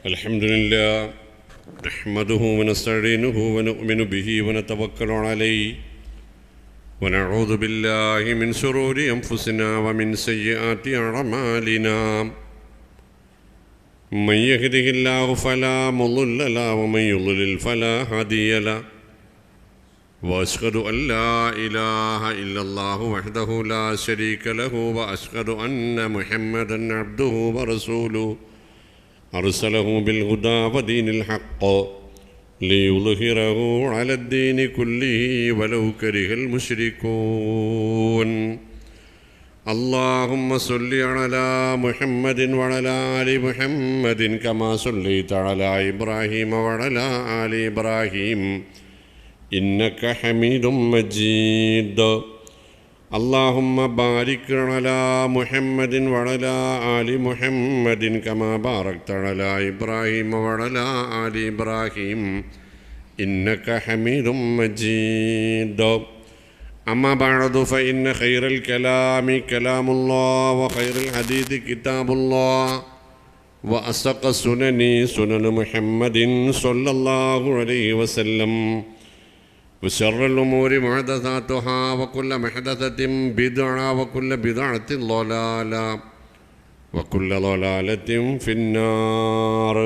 الحمد لله نحمده ونستعينه ونؤمن به ونتوكل عليه ونعوذ بالله من شرور أنفسنا ومن سيئات أعمالنا من يهده الله فلا مضل له ومن يضلل فلا هادي له وأشهد أن لا إله إلا الله وحده لا شريك له وأشهد أن محمدا عبده ورسوله أرسله بالهدى ودين الحق ليظهره على الدين كله ولو كره المشركون اللهم صل على محمد وعلى آل محمد كما صليت على إبراهيم وعلى آل إبراهيم إنك حميد مجيد اللهم بارك على محمد وعلى آل محمد كما باركت على إبراهيم وعلى آل إبراهيم إنك حميد مجيد أما بعد فإن خير الكلام كلام الله وخير الحديث كتاب الله وأصدق السنن سنن محمد صلى الله عليه وسلم وشر الأمور محدثاتها وكل محدثة بدعة وكل بدعة ضلالة وكل ضلالة في النار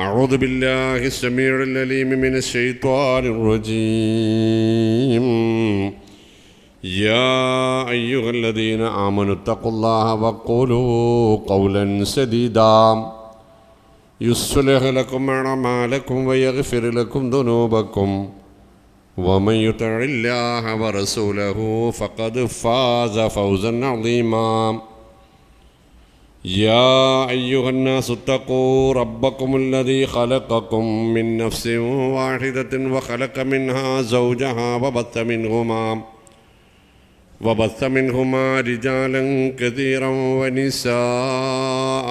أعوذ بالله السميع العليم من الشيطان الرجيم يا أيها الذين آمنوا اتقوا الله وقولوا قولا سديدا يصلح لكم أعمالكم ويغفر لكم ذنوبكم ومن يطع الله ورسوله فقد فاز فوزا عظيما يا أيها الناس اتقوا ربكم الذي خلقكم من نفس واحدة وخلق منها زوجها وبث منهما رجالا كثيرا ونساء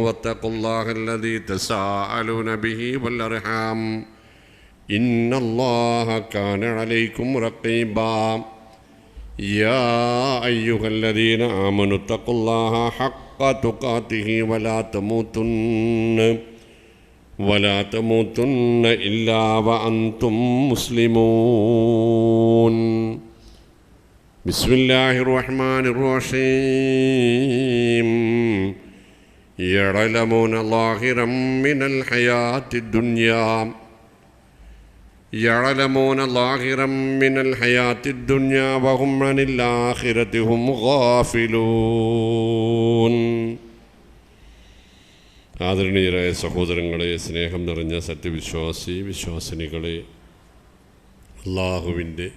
واتقوا الله الذي تساءلون به والأرحام إن الله كان عليكم رقيبا يا أيها الذين آمنوا اتقوا الله حق تقاته ولا تموتن إلا وأنتم مسلمون بسم الله الرحمن الرحيم يعلمون ظاهرا من الحياة الدنيا وهم عن الآخرة هم غافلون ആദരണീയരായ സഹോദരങ്ങളെ, സ്നേഹം നിറഞ്ഞ വിശ്വാസിനികളെ, അള്ളാഹുവിൻ്റെ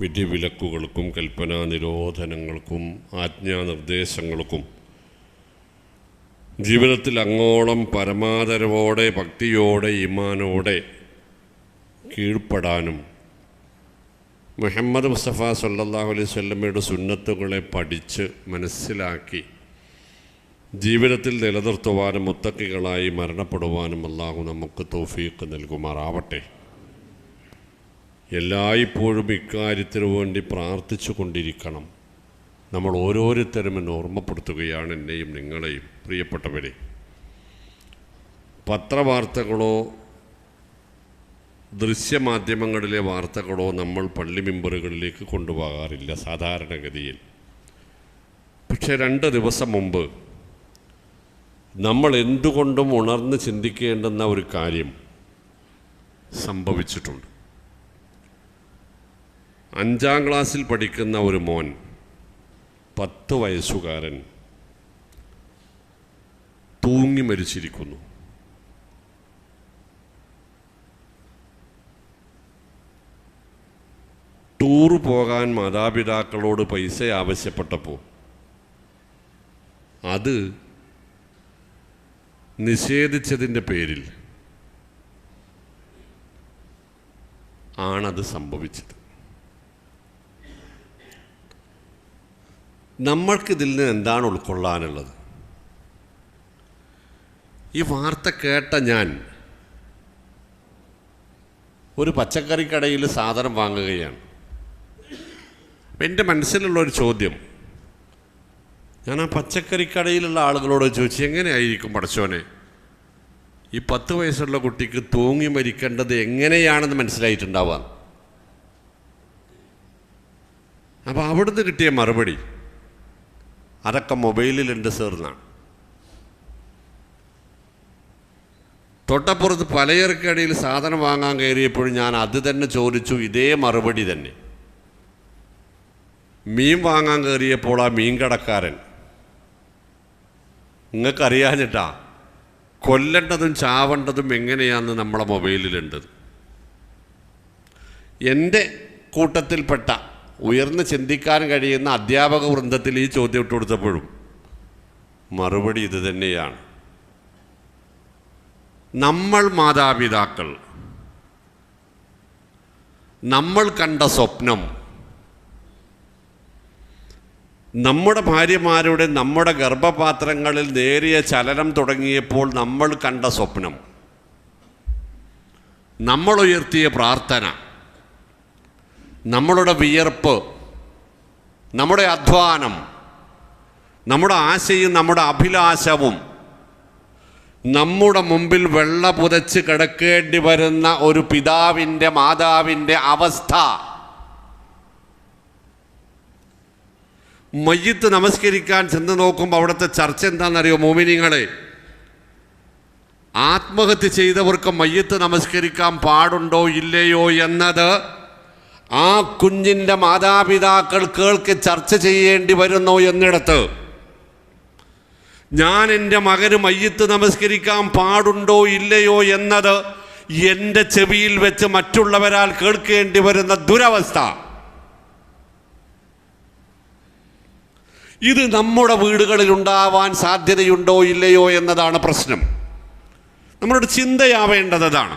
വിധിവിലക്കുകൾക്കും കൽപ്പനാ നിരോധനങ്ങൾക്കും ആജ്ഞാനിർദ്ദേശങ്ങൾക്കും ജീവിതത്തിൽ അങ്ങോളം പരമാദരവോടെ, ഭക്തിയോടെ, ഈമാനോടെ കീഴ്പ്പെടാനും മുഹമ്മദ് മുസ്തഫ സല്ലല്ലാഹു അലൈഹി വസല്ലമയുടെ സുന്നത്തുകളെ പഠിച്ച് മനസ്സിലാക്കി ജീവിതത്തിൽ നിലനിർത്തുവാനും മുത്തക്കികളായി മരണപ്പെടുവാനും അല്ലാഹു നമുക്ക് തൗഫീഖ് നൽകുമാറാവട്ടെ. എല്ലായ്പ്പോഴും ഇക്കാര്യത്തിനു വേണ്ടി പ്രാർത്ഥിച്ചു കൊണ്ടിരിക്കണം. നമ്മൾ ഓരോരുത്തരും എന്നെ ഓർമ്മപ്പെടുത്തുകയാണ്, എന്നെയും നിങ്ങളെയും. പ്രിയപ്പെട്ടവരെ, പത്രവാർത്തകളോ ദൃശ്യമാധ്യമങ്ങളിലെ വാർത്തകളോ നമ്മൾ പള്ളി മെമ്പറുകളിലേക്ക് കൊണ്ടുപോകാറില്ല സാധാരണഗതിയിൽ. പക്ഷേ 2 ദിവസം മുമ്പ് നമ്മൾ എന്തുകൊണ്ടും ഉണർന്ന് ചിന്തിക്കേണ്ടുന്ന ഒരു കാര്യം സംഭവിച്ചിട്ടുണ്ട്. 5ാം ക്ലാസ്സിൽ പഠിക്കുന്ന ഒരു മോൻ, 10 വയസ്സുകാരൻ, തൂങ്ങി മരിച്ചിരിക്കുന്നു. ടൂറ് പോകാൻ മാതാപിതാക്കളോട് പൈസ ആവശ്യപ്പെട്ടപ്പോൾ അത് നിഷേധിച്ചതിൻ്റെ പേരിൽ ആണത് സംഭവിച്ചത്. നമ്മൾക്കിതിൽ നിന്ന് എന്താണ് ഉൾക്കൊള്ളാനുള്ളത്? ഈ വാർത്ത കേട്ട ഞാൻ ഒരു പച്ചക്കറിക്കടയിൽ സാധനം വാങ്ങുകയാണ്. എൻ്റെ മനസ്സിലുള്ളൊരു ചോദ്യം, ഞാൻ ആ പച്ചക്കറിക്കടയിലുള്ള ആളുകളോട് ചോദിച്ചു, എങ്ങനെയായിരിക്കും പടച്ചോനെ ഈ 10 വയസ്സുള്ള കുട്ടിക്ക് തൂങ്ങി മരിക്കേണ്ടത് എങ്ങനെയാണെന്ന് മനസ്സിലായിട്ടുണ്ടാവുക. അപ്പോൾ അവിടുന്ന് കിട്ടിയ മറുപടി അതൊക്കെ മൊബൈലിലുണ്ട് സർ എന്നാണ്. തൊട്ടപ്പുറത്ത് പലചരക്കടയിൽ സാധനം വാങ്ങാൻ കയറിയപ്പോഴും ഞാൻ അത് തന്നെ ചോദിച്ചു, ഇതേ മറുപടി തന്നെ. മീൻ വാങ്ങാൻ കയറിയപ്പോൾ ആ മീൻ കടക്കാരൻ, നിങ്ങൾക്കറിയാഞ്ഞിട്ടാ കൊല്ലേണ്ടതും ചാവേണ്ടതും എങ്ങനെയാണെന്ന് നമ്മളെ മൊബൈലിലുണ്ട്. എൻ്റെ കൂട്ടത്തിൽപ്പെട്ട ഉയർന്ന് ചിന്തിക്കാൻ കഴിയുന്ന അധ്യാപക വൃന്ദത്തിൽ ഈ ചോദ്യം ഇട്ട് കൊടുത്തപ്പോഴും മറുപടി ഇത് തന്നെയാണ്. നമ്മൾ മാതാപിതാക്കൾ നമ്മൾ കണ്ട സ്വപ്നം, നമ്മുടെ ഭാര്യമാരുടെ നമ്മുടെ ഗർഭപാത്രങ്ങളിൽ നേരിയ ചലനം തുടങ്ങിയപ്പോൾ നമ്മൾ കണ്ട സ്വപ്നം, നമ്മൾ ഉയർത്തിയ പ്രാർത്ഥന, നമ്മളുടെ വിയർപ്പ്, നമ്മുടെ അധ്വാനം, നമ്മുടെ ആശയും നമ്മുടെ അഭിലാഷവും നമ്മുടെ മുമ്പിൽ വെള്ള പുതച്ച് കിടക്കേണ്ടി വരുന്ന ഒരു പിതാവിൻ്റെ മാതാവിൻ്റെ അവസ്ഥ. മയ്യിത്ത് നമസ്കരിക്കാൻ ചെന്ന് നോക്കുമ്പോൾ അവിടുത്തെ ചർച്ച എന്താണെന്നറിയോ മോമിനിങ്ങളെ? ആത്മഹത്യ ചെയ്തവർക്ക് മയ്യിത്ത് നമസ്കരിക്കാൻ പാടുണ്ടോ ഇല്ലയോ എന്നത് ആ കുഞ്ഞിൻ്റെ മാതാപിതാക്കൾ കേൾക്ക് ചർച്ച ചെയ്യേണ്ടി വരുന്നു എന്നിടത്ത്, ഞാൻ എൻ്റെ മകന് മയ്യിത്ത് നമസ്കരിക്കാൻ പാടുണ്ടോ ഇല്ലയോ എന്നത് എൻ്റെ ചെവിയിൽ വെച്ച് മറ്റുള്ളവരാൽ കേൾക്കേണ്ടി വരുന്ന ദുരവസ്ഥ, ഇത് നമ്മുടെ വീടുകളിൽ ഉണ്ടാവാൻ സാധ്യതയുണ്ടോ ഇല്ലയോ എന്നതാണ് പ്രശ്നം. നമ്മളുടെ ചിന്തയാവേണ്ടത് അതാണ്.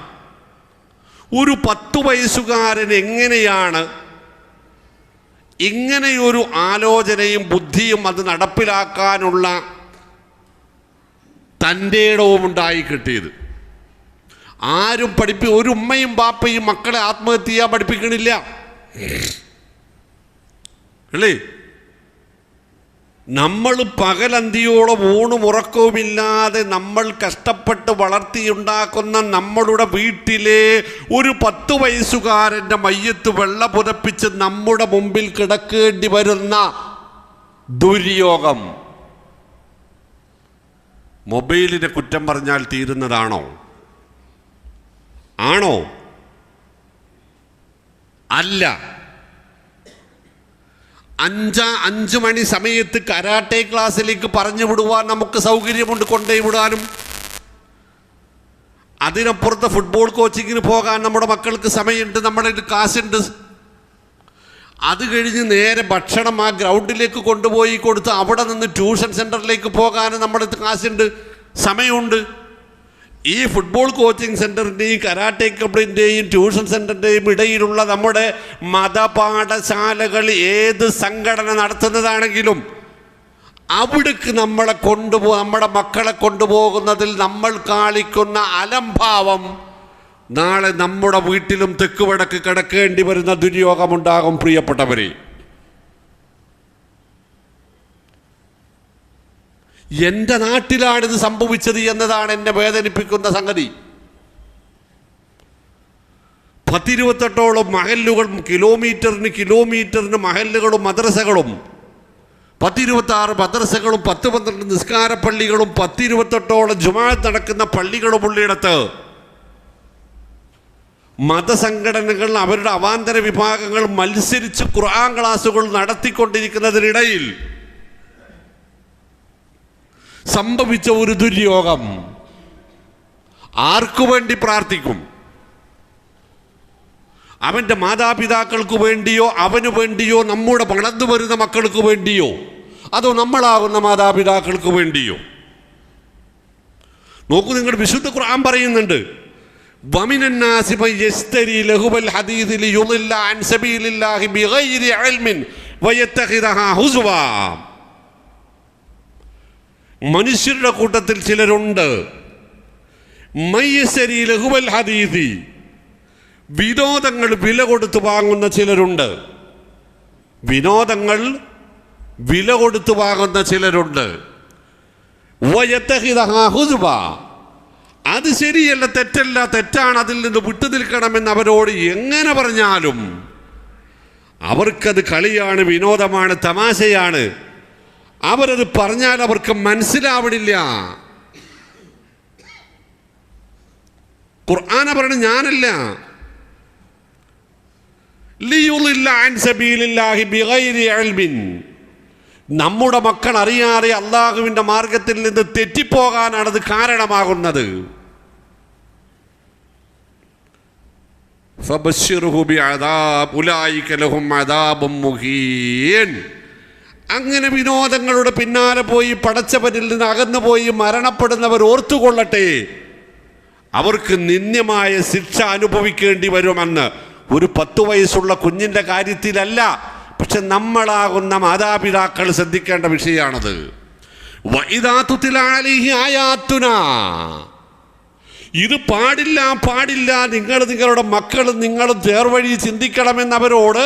ഒരു 10 വയസ്സുകാരൻ എങ്ങനെയാണ് ഇങ്ങനെയൊരു ആലോചനയും ബുദ്ധിയും അത് നടപ്പിലാക്കാനുള്ള തൻ്റെ ഇടവും ഉണ്ടായി കിട്ടിയത്? ആരും ഒരു ഉമ്മയും ബാപ്പയും മക്കളെ ആത്മഹത്യ ചെയ്യാൻ പഠിപ്പിക്കണില്ല അല്ലേ? നമ്മൾ പകലന്തിയോളം ഊണും ഉറക്കവുമില്ലാതെ നമ്മൾ കഷ്ടപ്പെട്ട് വളർത്തിയുണ്ടാക്കുന്ന നമ്മളുടെ വീട്ടിലെ ഒരു 10 വയസ്സുകാരൻ്റെ മയ്യത്ത് വെള്ള പുതപ്പിച്ച് നമ്മുടെ മുമ്പിൽ കിടക്കേണ്ടി വരുന്ന ദുര്യോഗം മൊബൈലിനെ കുറ്റം പറഞ്ഞാൽ തീരുന്നതാണോ? ആണോ? അല്ല. 5 മണി സമയത്ത് കരാട്ടെ ക്ലാസ്സിലേക്ക് പറഞ്ഞു വിടുവാൻ നമുക്ക് സൗകര്യമുണ്ട്, കൊണ്ടുപോയി വിടാനും. അതിനപ്പുറത്ത് ഫുട്ബോൾ കോച്ചിങ്ങിന് പോകാൻ നമ്മുടെ മക്കൾക്ക് സമയമുണ്ട്, നമ്മുടെ കാശുണ്ട്. അത് കഴിഞ്ഞ് നേരെ ഭക്ഷണം ആ ഗ്രൗണ്ടിലേക്ക് കൊണ്ടുപോയി കൊടുത്ത് അവിടെ നിന്ന് ട്യൂഷൻ സെൻറ്ററിലേക്ക് പോകാൻ നമ്മുടെ കാശുണ്ട്, സമയമുണ്ട്. ഈ ഫുട്ബോൾ കോച്ചിങ് സെൻറ്ററിൻ്റെയും കരാട്ടെ ക്ലബിൻ്റെയും ട്യൂഷൻ സെൻറ്ററിൻ്റെയും ഇടയിലുള്ള നമ്മുടെ മതപാഠശാലകൾ ഏത് സംഘടന നടത്തുന്നതാണെങ്കിലും അവിടേക്ക് നമ്മുടെ മക്കളെ കൊണ്ടുപോകുന്നതിൽ നമ്മൾ കാണിക്കുന്ന അലംഭാവം നാളെ നമ്മുടെ വീട്ടിലും തെക്ക് വടക്ക് കിടക്കേണ്ടി വരുന്ന ദുര്യോഗമുണ്ടാകും. പ്രിയപ്പെട്ടവരെ, എൻ്റെ നാട്ടിലാണിത് സംഭവിച്ചത് എന്നതാണ് എന്നെ വേദനിപ്പിക്കുന്ന സംഗതി. 10-28 മഹല്ലുകളും കിലോമീറ്ററിന് മഹല്ലുകളും മദ്രസകളും 10-26 മദ്രസകളും 10-12 നിസ്കാരപ്പള്ളികളും 10-28 ജുമാഅത്ത് നടക്കുന്ന പള്ളികളുമുള്ളിടത്ത് മതസംഘടനകൾ അവരുടെ അവാന്തര വിഭാഗങ്ങൾ മത്സരിച്ച് ഖുർആൻ ക്ലാസുകൾ നടത്തിക്കൊണ്ടിരിക്കുന്നതിനിടയിൽ സംഭവിച്ച ഒരു ദുര്യോഗം. ആർക്കു വേണ്ടി പ്രാർത്ഥിക്കും? അവൻ്റെ മാതാപിതാക്കൾക്ക് വേണ്ടിയോ അവന് വേണ്ടിയോ നമ്മുടെ വളർന്നു വരുന്ന മക്കൾക്ക് വേണ്ടിയോ അതോ നമ്മളാകുന്ന മാതാപിതാക്കൾക്ക് വേണ്ടിയോ? നോക്കൂ, നിങ്ങൾ വിശുദ്ധ ഖുർആൻ പറയുന്നുണ്ട്, വമിനന്നാസി മൻ യസ്തരി ലഹുവൽ ഹദീദി ലിയുളില്ല അൻ സബീലില്ലാഹി ബിഗൈരി ഇൽമിൻ വയത്തഖിദഹാ ഹുസ്വാ. മനുഷ്യരുടെ കൂട്ടത്തിൽ ചിലരുണ്ട്, മയ്യസരി ലഹുവൽ ഹദീദി, വിനോദങ്ങൾ വില കൊടുത്ത് വാങ്ങുന്ന ചിലരുണ്ട്. വിനോദങ്ങൾ വില കൊടുത്ത് വാങ്ങുന്ന ചിലരുണ്ട്. വയത്തഖിദഹാ ഹുസ്വാ, അത് ശരിയല്ല, തെറ്റല്ല, തെറ്റാണ്, അതിൽ നിന്ന് വിട്ടു നിൽക്കണമെന്ന് അവരോട് എങ്ങനെ പറഞ്ഞാലും അവർക്കത് കളിയാണ്, വിനോദമാണ്, തമാശയാണ്. അവരത് പറഞ്ഞാൽ അവർക്ക് മനസ്സിലാവണില്ല. ഖുർആന പറയണ ഞാനല്ല. ലിയുളില്ല അൻ സബീലില്ലാഹി ബിഗൈരി ഇൽമിൻ. നമ്മുടെ മക്കൾ അറിയാതെ അള്ളാഹുവിൻ്റെ മാർഗത്തിൽ നിന്ന് തെറ്റിപ്പോകാനാണ് അത് കാരണമാകുന്നത്. ഫബശ്ശിർഹു ബിഅദാബ് ഉലൈക ലഹും അദാബും മുഹീൻ. അങ്ങനെ വിനോദങ്ങളുടെ പിന്നാലെ പോയി പടച്ചവനിൽ നിന്ന് അകന്നു പോയി മരണപ്പെടുന്നവർ ഓർത്തുകൊള്ളട്ടെ, അവർക്ക് നിന്ദ്യമായ ശിക്ഷ അനുഭവിക്കേണ്ടി വരുമെന്ന്. ഒരു 10 വയസ്സുള്ള കുഞ്ഞിൻ്റെ കാര്യത്തിലല്ല, പക്ഷെ നമ്മളാകുന്ന മാതാപിതാക്കൾ ശ്രദ്ധിക്കേണ്ട വിഷയമാണത്. വഇദാ തുത്ല അലൈഹി ആയാത്തുനാ. ഇത് പാടില്ല, പാടില്ല, നിങ്ങളുടെ മക്കളും നിങ്ങളും നേർവഴി ചിന്തിക്കണമെന്ന് അവരോട്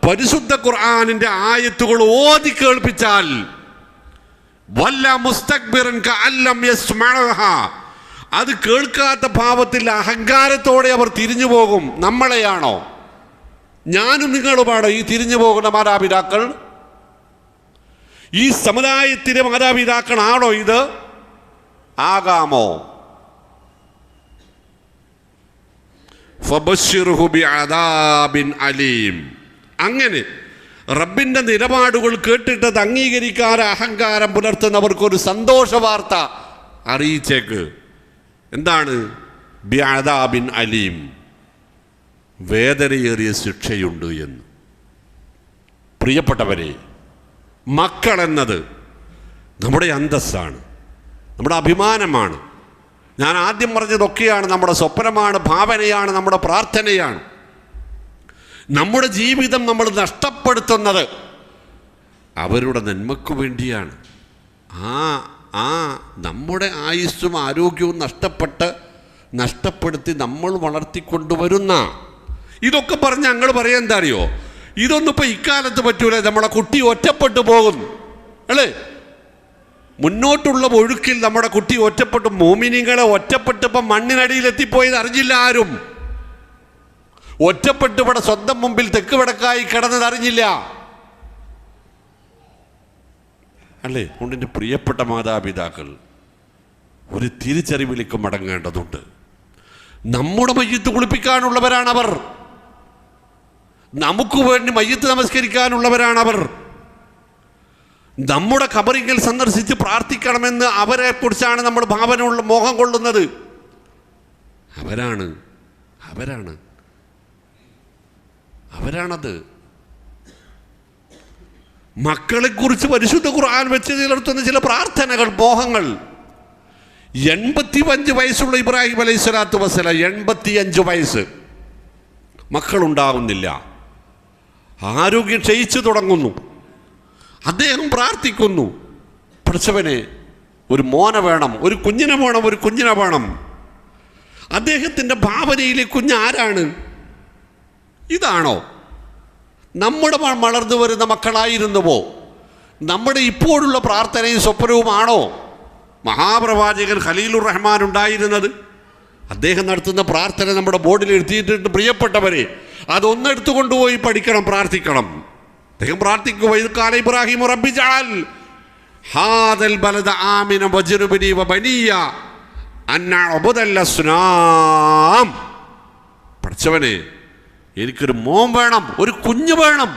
പരിശുദ്ധ ഖുർആനിന്റെ ആയത്തുകൾ ഓതി കേൾപ്പിച്ചാൽ വല്ല മുസ്തക്ബിറൻ കഅല്ലം യസ്മഅഹ, അത് കേൾക്കാത്ത ഭാവത്തിൽ അഹങ്കാരത്തോടെ അവർ തിരിഞ്ഞു പോകും. നമ്മളെയാണോ, ഞാനും നിങ്ങളുമാണോ ഈ തിരിഞ്ഞു പോകുന്ന മാതാപിതാക്കൾ? ഈ സമുദായത്തിലെ മാതാപിതാക്കളാണോ ഇത്? ആകാമോ? ഫബശ്ശിർഹു ബിഅദാബിൻ അലീം. അങ്ങനെ റബ്ബിൻ്റെ നിലപാടുകൾ കേട്ടിട്ടത് അംഗീകരിക്കാതെ അഹങ്കാരം പുലർത്തുന്നവർക്കൊരു സന്തോഷ വാർത്ത അറിയിച്ചേക്ക്. എന്താണ്? ബിഅദാബിൻ അലീം, വേദനയേറിയ ശിക്ഷയുണ്ട് എന്ന്. പ്രിയപ്പെട്ടവരെ, മക്കളെന്നത് നമ്മുടെ അന്തസ്സാണ്, നമ്മുടെ അഭിമാനമാണ്. ഞാൻ ആദ്യം പറഞ്ഞതൊക്കെയാണ് നമ്മുടെ സ്വപ്നമാണ്, ഭാവനയാണ്, നമ്മുടെ പ്രാർത്ഥനയാണ്. നമ്മുടെ ജീവിതം നമ്മൾ നഷ്ടപ്പെടുത്തുന്നത് അവരുടെ നന്മയ്ക്കു വേണ്ടിയാണ്. നമ്മുടെ ആയുസ്സും ആരോഗ്യവും നഷ്ടപ്പെടുത്തി നമ്മൾ വളർത്തിക്കൊണ്ടുവരുന്ന ഇതൊക്കെ പറഞ്ഞ് ഞങ്ങൾ പറയാൻ എന്താ അറിയോ, ഇതൊന്നും ഇപ്പോൾ ഇക്കാലത്ത് പറ്റൂല, നമ്മളെ കുട്ടി ഒറ്റപ്പെട്ടു പോകും അല്ലേ? മുന്നോട്ടുള്ള ഒഴുക്കിൽ നമ്മുടെ കുട്ടി ഒറ്റപ്പെട്ടു. മോമിനികളെ ഒറ്റപ്പെട്ടപ്പോൾ മണ്ണിനടിയിലെത്തിപ്പോയത് അറിഞ്ഞില്ല ആരും. ഒറ്റപ്പെട്ട് ഇവിടെ സ്വന്തം മുമ്പിൽ തെക്ക് വടക്കായി കിടന്നത് അറിഞ്ഞില്ല അല്ലേ? അതുകൊണ്ട് എൻ്റെ പ്രിയപ്പെട്ട മാതാപിതാക്കൾ ഒരു തിരിച്ചറിവിലേക്ക് മടങ്ങേണ്ടതുണ്ട്. നമ്മുടെ മയ്യത്ത് കുളിപ്പിക്കാനുള്ളവരാണവർ, നമുക്ക് വേണ്ടി മയ്യത്ത് നമസ്കരിക്കാനുള്ളവരാണവർ, നമ്മുടെ ഖബറിൽ സന്ദർശിച്ച് പ്രാർത്ഥിക്കണമെന്ന് അവരെ കുറിച്ചാണ് നമ്മൾ ഭാവനയുള്ള മോഹം കൊള്ളുന്നത്. അവരാണത്. മക്കളെക്കുറിച്ച് പരിശുദ്ധ ഖുർആൻ വെച്ച് നിലനിർത്തുന്ന ചില പ്രാർത്ഥനകൾ, മോഹങ്ങൾ. 85 വയസ്സുള്ള ഇബ്രാഹിം അലൈഹി സ്വലാത്തു വസ്സലാം, 85 വയസ്സ്, മക്കളുണ്ടാകുന്നില്ല, ആരോഗ്യം ക്ഷയിച്ചു തുടങ്ങുന്നു. അദ്ദേഹം പ്രാർത്ഥിക്കുന്നു, പഠിച്ചവനെ ഒരു മോനെ വേണം, ഒരു കുഞ്ഞിനെ വേണം. അദ്ദേഹത്തിൻ്റെ ഭാവനയിലെ കുഞ്ഞ് ആരാണ്? ഇതാണോ നമ്മുടെ വളർന്നു വരുന്ന മക്കളായിരുന്നുവോ? നമ്മുടെ ഇപ്പോഴുള്ള പ്രാർത്ഥനയും സ്വപ്നവുമാണോ മഹാപ്രവാചകൻ ഖലീലുർ റഹ്മാൻ ഉണ്ടായിരുന്നത്? അദ്ദേഹം നടത്തുന്ന പ്രാർത്ഥന നമ്മുടെ ബോർഡിൽ എഴുതിയിട്ടുണ്ട്. പ്രിയപ്പെട്ടവരെ, അതൊന്നെടുത്തു കൊണ്ടുപോയി പഠിക്കണം, പ്രാർത്ഥിക്കണം. അദ്ദേഹം പ്രാർത്ഥിക്കുക, ഇദ്കാല ഇബ്രാഹിം റബ്ബി ജഅൽ ഹാദൽ ബലദ ആമിന വജ്നുബനി വബനിയ അൻ നഅബുദൽ അസ്നാം. പഠിച്ചവനെ, എനിക്കൊരു മോൻ വേണം, ഒരു കുഞ്ഞ് വേണം.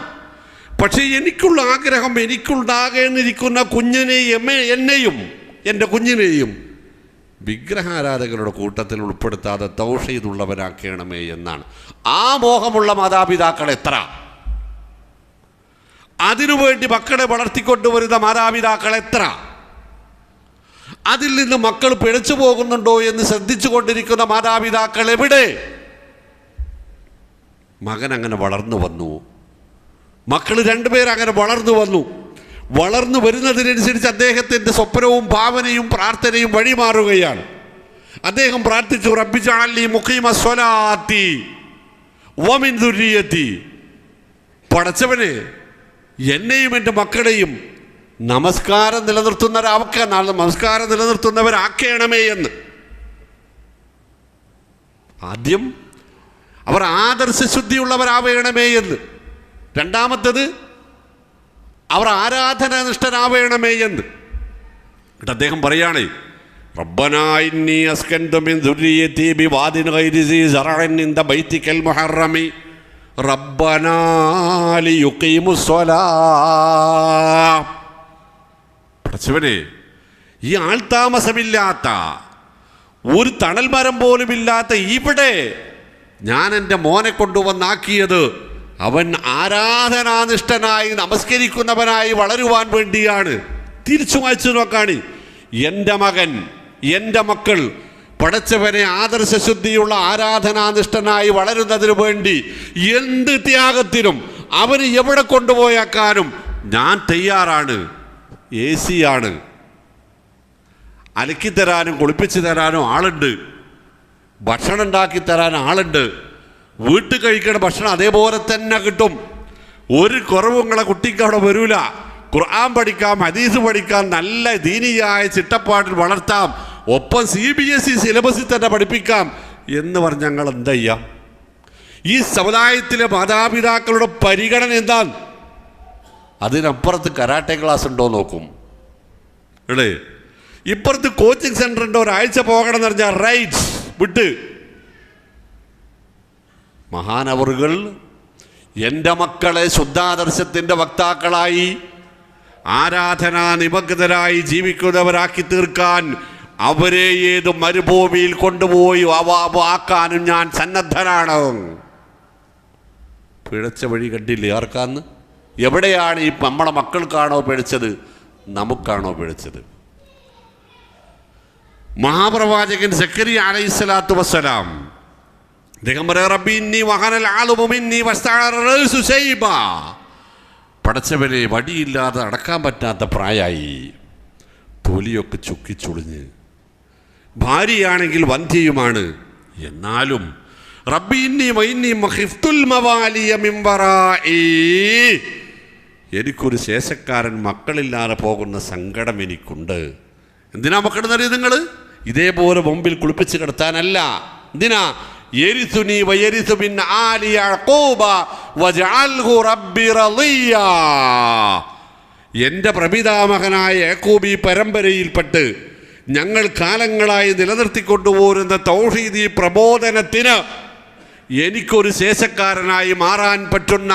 പക്ഷേ എനിക്കുള്ള ആഗ്രഹം, എനിക്കുണ്ടാകേണ്ടിരിക്കുന്ന എന്നെയും എൻ്റെ കുഞ്ഞിനെയും വിഗ്രഹാരാധകരുടെ കൂട്ടത്തിൽ ഉൾപ്പെടുത്താതെ തൗഹീദുള്ളവരാക്കണമേ എന്നാണ്. ആ മോഹമുള്ള മാതാപിതാക്കൾ എത്ര! അതിനുവേണ്ടി മക്കളെ വളർത്തിക്കൊണ്ടുവരുന്ന മാതാപിതാക്കൾ എത്ര! അതിൽ നിന്ന് മക്കൾ പിഴച്ചു പോകുന്നുണ്ടോ എന്ന് ശ്രദ്ധിച്ചു കൊണ്ടിരിക്കുന്ന മാതാപിതാക്കൾ എവിടെ? മകൻ അങ്ങനെ വളർന്നു വന്നു, മക്കൾ 2 പേരങ്ങനെ വളർന്നു വന്നു. വളർന്നു വരുന്നതിനനുസരിച്ച് അദ്ദേഹത്തിൻ്റെ സ്വപ്നവും ഭാവനയും പ്രാർത്ഥനയും വഴിമാറുകയാണ്. അദ്ദേഹം പ്രാർത്ഥിച്ചു, റബ്ബി ജഅൽനി മുഖീമസ്സലാത്തി വമിൻ ദുർരിയത്തി. പടച്ചവനെ, എന്നെയും എൻ്റെ മക്കളെയും നമസ്കാരം നിലനിർത്തുന്നവരാക്കണമേ എന്ന്. ആദ്യം അവർ ആദർശശുദ്ധിയുള്ളവരാവേണമേ എന്ന്, രണ്ടാമത്തത് അവർ ആരാധനാനിഷ്ഠരാവേണമേ എന്ന്. എന്നിട്ട് അദ്ദേഹം പറയാണ്, റബ്ബനാ ഇന്നി അസ്കൻതു മിൻ ദുർരിയതി ബിവാദിൻ ഗൈരി സീ സറഇൻ ഇൻദ ബൈതിക്കൽ മുഹറമി റബ്ബനാ ലിയുഖീമുസ്സലാ. പടച്ചവനെ, ഈ ആൾതാമസമില്ലാത്ത ഒരു തണൽ മരം പോലും ഇല്ലാത്ത ഇവിടെ ഞാൻ എൻ്റെ മോനെ കൊണ്ടുവന്നാക്കിയത് അവൻ ആരാധനാനിഷ്ഠനായി നമസ്കരിക്കുന്നവനായി വളരുവാൻ വേണ്ടിയാണ്. തിരിച്ചു വായിച്ചു നോക്കാണ്, എൻ്റെ മകൻ, എൻ്റെ മക്കൾ പടച്ചവനെ ആദർശശുദ്ധിയുള്ള ആരാധനാനിഷ്ഠനായി വളരുന്നതിനു വേണ്ടി എന്ത് ത്യാഗത്തിനും അവന് എവിടെ കൊണ്ടുപോയാക്കാനും ഞാൻ തയ്യാറാണ്. AC ആണ്, അലക്കിത്തരാനും കുളിപ്പിച്ചു തരാനും ആളുണ്ട്, ഭക്ഷണം ഉണ്ടാക്കി തരാൻ ആളുണ്ട്, വീട്ടിൽ കഴിക്കുന്ന ഭക്ഷണം അതേപോലെ തന്നെ കിട്ടും. ഒരു കുറവും നിങ്ങളെ കുട്ടിക്ക് അവിടെ വരൂല. ഖുർആൻ പഠിക്കാം, ഹദീസ് പഠിക്കാം, നല്ല ദീനിയായ ചിട്ടപ്പാട്ടിൽ വളർത്താം, ഒപ്പം CBSE സിലബസിൽ തന്നെ പഠിപ്പിക്കാം എന്ന് പറഞ്ഞ് ഞങ്ങൾ എന്താ ചെയ്യാം? ഈ സമുദായത്തിലെ മാതാപിതാക്കളുടെ പരിഗണന എന്താണ്? അതിനപ്പുറത്ത് കരാട്ടെ ക്ലാസ് ഉണ്ടോ നോക്കും അല്ലേ, ഇപ്പുറത്ത് കോച്ചിങ് സെൻ്റർ ഉണ്ടോ, ഒരാഴ്ച പോകണം എന്ന് പറഞ്ഞാൽ റൈറ്റ്സ് വിട്ട്. മഹാനവറുകൾ എൻ്റെ മക്കളെ ശുദ്ധാദർശത്തിൻ്റെ വക്താക്കളായി ആരാധനാ നിമഗ്നരായി ജീവിക്കുന്നവരാക്കി തീർക്കാൻ അവരെ ഏത് മരുഭൂമിയിൽ കൊണ്ടുപോയി ആക്കാനും ഞാൻ സന്നദ്ധനാണ്. പിഴച്ച വഴി കണ്ടില്ലേ ആർക്കാന്ന്? എവിടെയാണ് ഈ നമ്മളെ മക്കൾക്കാണോ പിഴച്ചത്, നമുക്കാണോ പിഴച്ചത്? മഹാപ്രവാചകൻ സക്കരിയ അലൈഹിസ്സലാത്തു വസ്സലാം അദ്ദേഹം പറയാ, റബ്ബി ഇന്നി വഹനൽ ആളുമു മിന്നി വസ്തഅറ റഅസു ശൈബ. പടച്ചവനെ, വടിയില്ലാതെ അടക്കാൻ പറ്റാത്ത പ്രായമായി, തൊലിയൊക്കെ ചുക്കിച്ചുളിഞ്ഞ്, ഭാര്യയാണെങ്കിൽ വന്ധ്യയുമാണ്. എന്നാലും റബ്ബി ഇന്നി വഇന്നി മഖിഫ്തുൽ മവാലിയ മിൻ വറാഇ, എനിക്കൊരു ശേഷക്കാരൻ മക്കളില്ലാതെ പോകുന്ന സങ്കടം എനിക്കുണ്ട്. എന്തിനാ മക്കളെന്നറിയാം നിങ്ങൾ? ഇതേപോലെ മുമ്പിൽ കുളിപ്പിച്ച് കിടത്താനല്ല. എന്തിനാ? യരിസുനി വയരിസു മിൻ ആലി യഅഖൂബ വജഅൽഹു റബ്ബി റളിയ. എൻ്റെ പ്രപിതാമകനായ യാക്കൂബി പരമ്പരയിൽപ്പെട്ട് ഞങ്ങൾ കാലങ്ങളായി നിലനിർത്തിക്കൊണ്ടുപോരുന്ന തൗഹീദി പ്രബോധനത്തിന് എനിക്കൊരു ശേഷക്കാരനായി മാറാൻ പറ്റുന്ന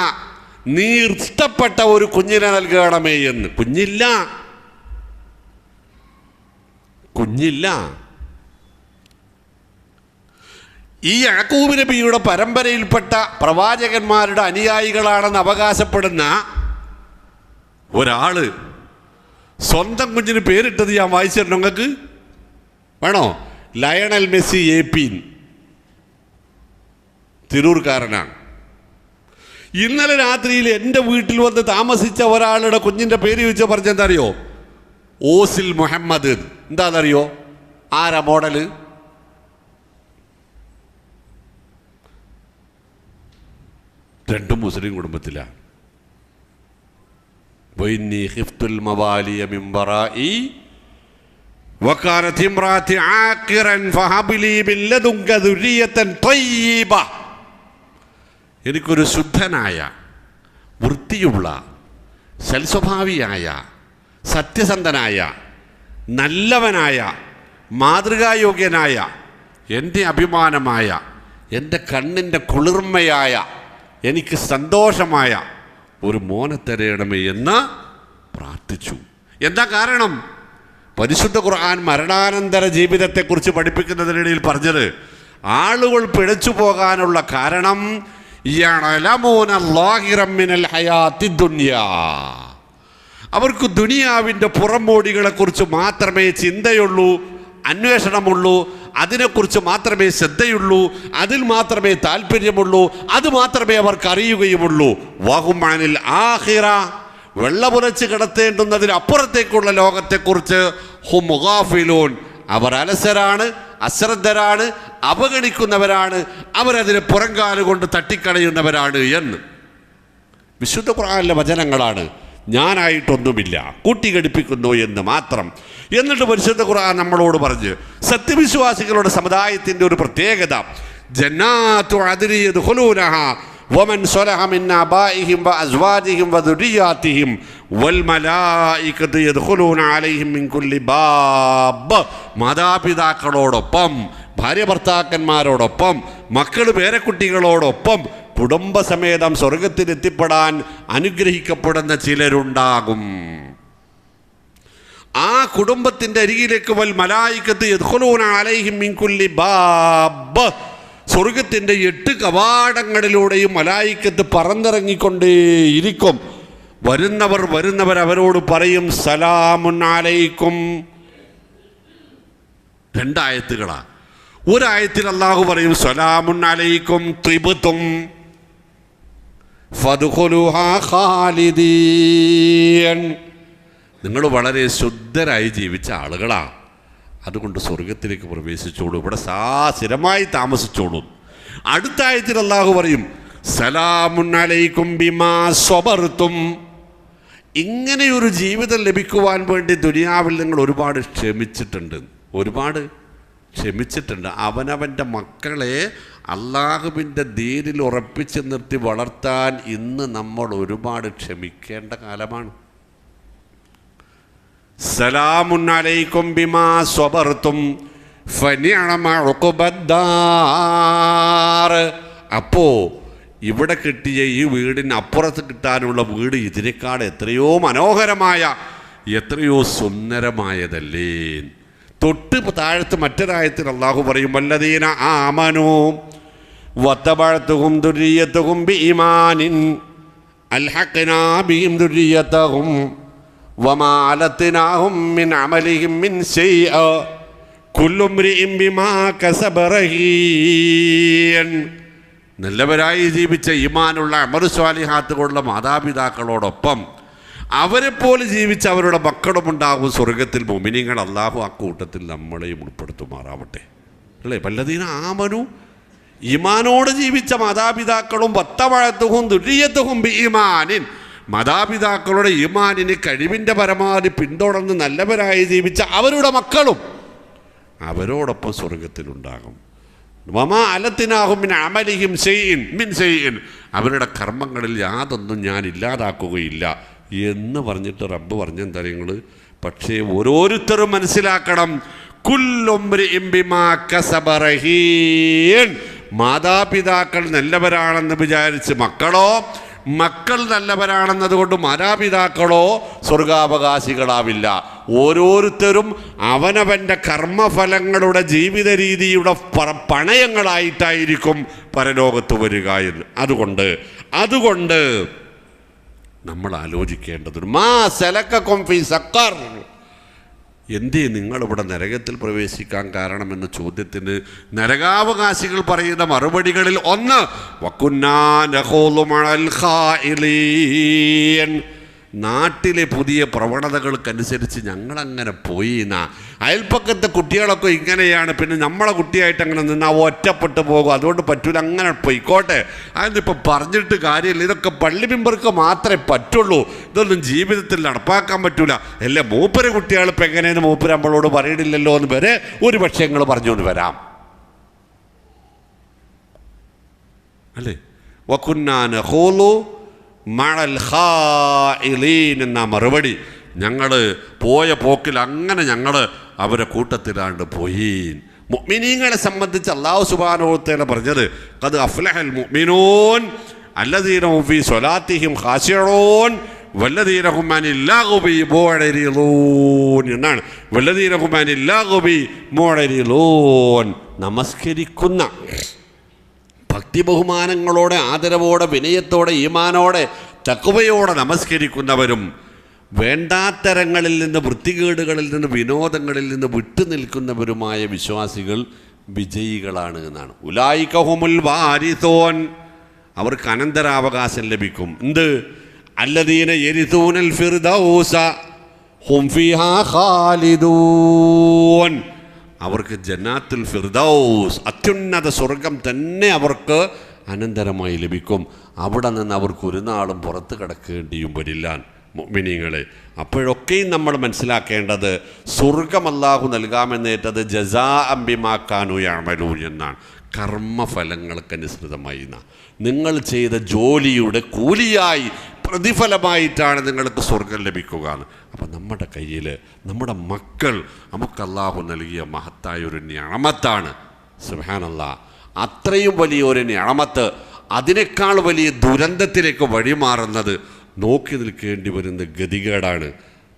നീ ഇഷ്ടപ്പെട്ട ഒരു കുഞ്ഞിനെ നൽകണമേ എന്ന്. കുഞ്ഞില്ല. ഈ യാക്കൂബ് നബിയുടെ പരമ്പരയിൽപ്പെട്ട പ്രവാചകന്മാരുടെ അനുയായികളാണെന്ന് അവകാശപ്പെടുന്ന ഒരാള് സ്വന്തം കുഞ്ഞിന് പേരിട്ടത് ഞാൻ വായിച്ചിട്ടുണ്ട്. നിങ്ങൾക്ക് വേണോ? Lionel Messi AP, തിരൂർക്കാരനാണ്. ഇന്നലെ രാത്രിയിൽ എൻ്റെ വീട്ടിൽ വന്ന് താമസിച്ച ഒരാളുടെ കുഞ്ഞിൻ്റെ പേര് ചോദിച്ച പറഞ്ഞെന്താ അറിയോ? ഓസിൽ മുഹമ്മദ്. എന്താണെന്നറിയോ? ആരാ മോഡല്? രണ്ടും മുസ്ലിം കുടുംബത്തിലാണ്. വഇന്നി ഖിഫ്തുൽ മവാലിയ മിൻ വറാഇ വകാനത് ഇംറാതി ആഖിറൻ ഫഹബ് ലീ മിൻ ലദുൻക ദുർരിയതൻ ത്വയ്യിബ. എനിക്കൊരു ശുദ്ധനായ, വൃത്തിയുള്ള, സൽസ്വഭാവിയായ, സത്യസന്ധനായ, നല്ലവനായ, മാതൃകായോഗ്യനായ, എൻ്റെ അഭിമാനമായ, എൻ്റെ കണ്ണിൻ്റെ കുളിർമയായ, എനിക്ക് സന്തോഷമായ ഒരു മോനെ തരയണമേ എന്ന് പ്രാർത്ഥിച്ചു. എന്താ കാരണം? പരിശുദ്ധ ഖുർആൻ മരണാനന്തര ജീവിതത്തെക്കുറിച്ച് പഠിപ്പിക്കുന്നതിനിടയിൽ പറഞ്ഞത് ആളുകൾ പിഴച്ചു പോകാനുള്ള കാരണം അവർക്ക് ദുനിയാവിൻ്റെ പുറംമോടികളെക്കുറിച്ച് മാത്രമേ ചിന്തയുള്ളൂ, അന്വേഷണമുള്ളൂ, അതിനെക്കുറിച്ച് മാത്രമേ ശ്രദ്ധയുള്ളൂ, അതിൽ മാത്രമേ താല്പര്യമുള്ളൂ, അത് മാത്രമേ അവർക്ക് അറിയുകയുമുള്ളൂ. വഹുമാനിൽ ആഖിറ, വെള്ളപുരച്ച് കിടത്തേണ്ടുന്നതിന് അപ്പുറത്തേക്കുള്ള ലോകത്തെക്കുറിച്ച് ഹും ഗാഫിലൂൻ, അവർ അലസരാണ്, അശ്രദ്ധരാണ്, അവഗണിക്കുന്നവരാണ്, അവരതിനെ പുറങ്കാലുകൊണ്ട് തട്ടിക്കളയുന്നവരാണ് എന്ന് വിശുദ്ധ ഖുർആനിലെ വചനങ്ങളാണ്. ഞാനായിട്ടൊന്നുമില്ല, കൂട്ടിഘടിപ്പിക്കുന്നു എന്ന് മാത്രം. എന്നിട്ട് പരിശുദ്ധ ഖുർആൻ നമ്മളോട് പറഞ്ഞ് സത്യവിശ്വാസികളുടെ സമുദായത്തിൻ്റെ ഒരു പ്രത്യേകത, ജന്നാത്തു അദ്നി യദ്ഖുലൂനഹാ വമൻ സ്വലഹ മിൻ ആബാഇഹിം വഅസ്വാജിഹിം വദുരിയാതിഹിം വൽമലായികതു യദ്ഖുലൂന അലൈഹിം മിൻ കുല്ലി ബാബ്. മാതാപിതാക്കളോടൊപ്പം, ഭാര്യ ഭർത്താക്കന്മാരോടൊപ്പം, മക്കൾ പേരക്കുട്ടികളോടൊപ്പം കുടുംബസമേതം സ്വർഗത്തിലെത്തിപ്പെടാൻ അനുഗ്രഹിക്കപ്പെടുന്ന ചിലരുണ്ടാകും. ആ കുടുംബത്തിൻ്റെ അരികിലേക്ക് വൽ മലായികത്ത് യദ്ഖുലൂന അലൈഹിം മിൻ കുല്ലി ബാബ്, സ്വർഗത്തിൻ്റെ 8 കവാടങ്ങളിലൂടെയും മലായികത്ത് പറന്നിറങ്ങിക്കൊണ്ടേയിരിക്കും. വരുന്നവർ അവരോട് പറയും സലാമുൻ അലൈക്കും. 2 ആയത്തുകളാ. ഒരായത്തിൽ അല്ലാഹു പറയും സലാമുൻ അലൈക്കും ത്വിബ്തും ഫദ്ഖുലുഹാ ഖാലിദീൻ. നിങ്ങൾ വളരെ ശുദ്ധരായി ജീവിച്ച ആളുകളാ, അതുകൊണ്ട് സ്വർഗത്തിലേക്ക് പ്രവേശിച്ചോളൂ, ഇവിടെ സ്ഥിരമായി താമസിച്ചോളൂ. അടുത്ത ആയത്തിൽ അല്ലാഹു പറയും സലാമുൻ അലൈക്കും ബിമാ സ്വബർതും. ഇങ്ങനെയൊരു ജീവിതം ലഭിക്കുവാൻ വേണ്ടി ദുനിയാവിൽ നിങ്ങൾ ഒരുപാട് ക്ഷമിച്ചിട്ടുണ്ട്. അവനവൻ്റെ മക്കളെ അള്ളാഹുവിൻ്റെ ദീനിൽ ഉറപ്പിച്ച് നിർത്തി വളർത്താൻ ഇന്ന് നമ്മൾ ഒരുപാട് ക്ഷമിക്കേണ്ട കാലമാണ്. സലാമുൻ അലൈക്കും ബിമാ സ്വബർതും ഫനിഅമ ഉഖബദ്ദാർ. അപ്പോൾ ഇവിടെ കിട്ടിയ ഈ വീടിന് അപ്പുറത്ത് കിട്ടാനുള്ള വീട് ഇതിനേക്കാൾ എത്രയോ മനോഹരമായ, എത്രയോ സുന്ദരമായതല്ലേ. തൊട്ട് താഴത്ത് മറ്റൊരായത്തിൽ അല്ലാഹു പറയും വല്ലദീന ആമനൂ വത്തബഅതുഹും ദുർരിയ്യതുഹും ബിഈമാനിൻ അൽഹഖ്നാ ബിഹിം ദുർരിയ്യതഹും വമാ അലത്നാഹും മിൻ അമലിഹിം മിൻ ശൈഅ കുല്ലു ഇംറിഇൻ ബിമാ കസബ റഹീൻ. നല്ലവരായി ജീവിച്ച ഈമാനുള്ള അമറു സ്വാലിഹാത്തുകളുള്ള മാതാപിതാക്കളോടൊപ്പം അവരെപ്പോലെ ജീവിച്ച അവരുടെ മക്കളുമുണ്ടാകും സ്വർഗത്തിൽ. മുഅ്മിനീങ്ങൾ അല്ലാഹു ആ കൂട്ടത്തിൽ നമ്മളെയും ഉൾപ്പെടുത്തുമാറാവട്ടെ അല്ലേ. വല്ലദീന ആമനു, ഈമാനോട് ജീവിച്ച മാതാപിതാക്കളും വത്തബഅതുഹും ദുർരിയ്യതുഹും ബിഈമാനിൻ, മാതാപിതാക്കളുടെ ഈമാനിന് കഴിവിൻ്റെ പരമാവധി പിന്തുടർന്ന് നല്ലവരായി ജീവിച്ച അവരുടെ മക്കളും അവരോടൊപ്പം സ്വർഗത്തിലുണ്ടാകും. വമാ അലത്നാഹും മിൻ അമലിഹിം മിൻ ശൈഇൻ, അവരുടെ കർമ്മങ്ങളിൽ യാതൊന്നും ഞാൻ ഇല്ലാതാക്കുകയില്ല എന്ന് പറഞ്ഞിട്ട് റബ്ബ് പറഞ്ഞെന്താ നിങ്ങൾ. പക്ഷേ ഓരോരുത്തരും മനസ്സിലാക്കണം, കുല്ലു ഇംറിഇൻ ബിമാ കസബ റഹീൻ. മാതാപിതാക്കൾ നല്ലവരാണെന്ന് വിചാരിച്ച് മക്കൾ നല്ലവരാണെന്നതുകൊണ്ട് മാതാപിതാക്കളോ സ്വർഗാവകാശികളാവില്ല. ഓരോരുത്തരും അവനവൻ്റെ കർമ്മഫലങ്ങളുടെ ജീവിത രീതിയുടെ പണയങ്ങളായിട്ടായിരിക്കും പരലോകത്ത് വരിക എന്ന്. അതുകൊണ്ട് നമ്മൾ ആലോചിക്കേണ്ടതുണ്ട്. മാ സലക്കക്കും ഫീ സഖർ, എന്തേ നിങ്ങളിവിടെ നരകത്തിൽ പ്രവേശിക്കാൻ കാരണമെന്ന ചോദ്യത്തിന് നരകാവകാശികൾ പറയുന്ന മറുപടികളിൽ ഒന്ന് വകുന്നാ നഖൂദു മഅൽ ഖായിലീൻ, നാട്ടിലെ പുതിയ പ്രവണതകൾക്കനുസരിച്ച് ഞങ്ങളങ്ങനെ പോയി. അയൽപ്പക്കത്തെ കുട്ടികളൊക്കെ ഇങ്ങനെയാണ്, പിന്നെ നമ്മളെ കുട്ടിയായിട്ട് അങ്ങനെ നിന്നാൽ ഒറ്റപ്പെട്ടു പോകും, അതുകൊണ്ട് പറ്റൂല, അങ്ങനെ പോയിക്കോട്ടെ, അതിനിപ്പോൾ പറഞ്ഞിട്ട് കാര്യമില്ല, ഇതൊക്കെ പള്ളി മെമ്പർക്ക് മാത്രമേ പറ്റുള്ളൂ, ഇതൊന്നും ജീവിതത്തിൽ നടപ്പാക്കാൻ പറ്റൂല. അല്ലേ മൂപ്പര് കുട്ടികൾ ഇപ്പം എങ്ങനെയെന്ന് മൂപ്പര് നമ്മളോട് പറയണില്ലല്ലോ എന്ന് വരെ ഒരു പക്ഷേ ഞങ്ങൾ പറഞ്ഞുകൊണ്ട് വരാം അല്ലേ. വകുന്നാ നഖൂദു മഅൽ ഖായിലീൻ എന്ന മറുപടി, ഞങ്ങൾ പോയ പോക്കിൽ അങ്ങനെ ഞങ്ങൾ അവരെ കൂട്ടത്തിലാണ്ട് പോയി. മുഅ്മിനീങ്ങളെ സംബന്ധിച്ച് അല്ലാഹു സുബ്ഹാനഹു വ തആല പറഞ്ഞത് ഖദ് അഫ്ലഹൽ മുഅ്മിനൂൻ അല്ലദീന ഹും ഫീ സ്വലാത്തിഹിം ഖാശിഊൻ വല്ലദീന ഹും അനിൽ ലഗ്വി മുഅ്രിദൂൻ എന്നാണ്. വല്ലദീന ഹും അനിൽ ലഗ്വി മുഅ്രിദൂൻ, നമസ്കരിക്കുന്ന ഭക്തി ബഹുമാനങ്ങളോടെ, ആദരവോടെ, വിനയത്തോടെ, ഈമാനോടെ, തഖ്വയോടെ നമസ്കരിക്കുന്നവരും വേണ്ടാത്തരങ്ങളിൽ നിന്ന്, വൃത്തികേടുകളിൽ നിന്ന്, വിനോദങ്ങളിൽ നിന്ന് വിട്ടുനിൽക്കുന്നവരുമായ വിശ്വാസികൾ വിജയികളാണ് എന്നാണ്. ഉലായിക ഹുമുൽ വാരിസൂൻ, അവർക്ക് അനന്തരാവകാശം ലഭിക്കും. എന്ത്? അല്ലദീന യരിസൂനൽ ഫിർദൗസ ഹും ഫീഹാ ഖാലിദൂൻ, അവർക്ക് ജന്നാത്തുൽ ഫിർദൗസ്, അത്യുന്നത സ്വർഗം തന്നെ അവർക്ക് അനന്തരമായി ലഭിക്കും. അവിടെ നിന്ന് അവർക്ക് ഒരു നാളും പുറത്ത് കിടക്കേണ്ടിയും വരില്ല. മുഅ്മിനീങ്ങളെ. അപ്പോഴൊക്കെയും നമ്മൾ മനസ്സിലാക്കേണ്ടത് സ്വർഗ്ഗം അല്ലാഹു നൽകാമെന്നേറ്റത് ജസാഅൻ ബിമാ കാനൂ യഅമലൂൻ എന്നാണ്. കർമ്മഫലങ്ങൾക്കനുസൃതമായി നിങ്ങൾ ചെയ്ത ജോലിയുടെ കൂലിയായി പ്രതിഫലമായിട്ടാണ് നിങ്ങൾക്ക് സ്വർഗം ലഭിക്കുക എന്ന്. അപ്പം നമ്മുടെ കയ്യിൽ നമ്മുടെ മക്കൾ നമുക്ക് അല്ലാഹു നൽകിയ മഹത്തായൊരു നിഅമത്താണ്. സുബ്ഹാനല്ലാഹ്, അത്രയും വലിയൊരു നിഅമത്ത് അതിനേക്കാൾ വലിയ ദുരന്തത്തിലേക്ക് വഴിമാറുന്നത് നോക്കി നിൽക്കേണ്ടി വരുന്ന ഗതികേടാണ്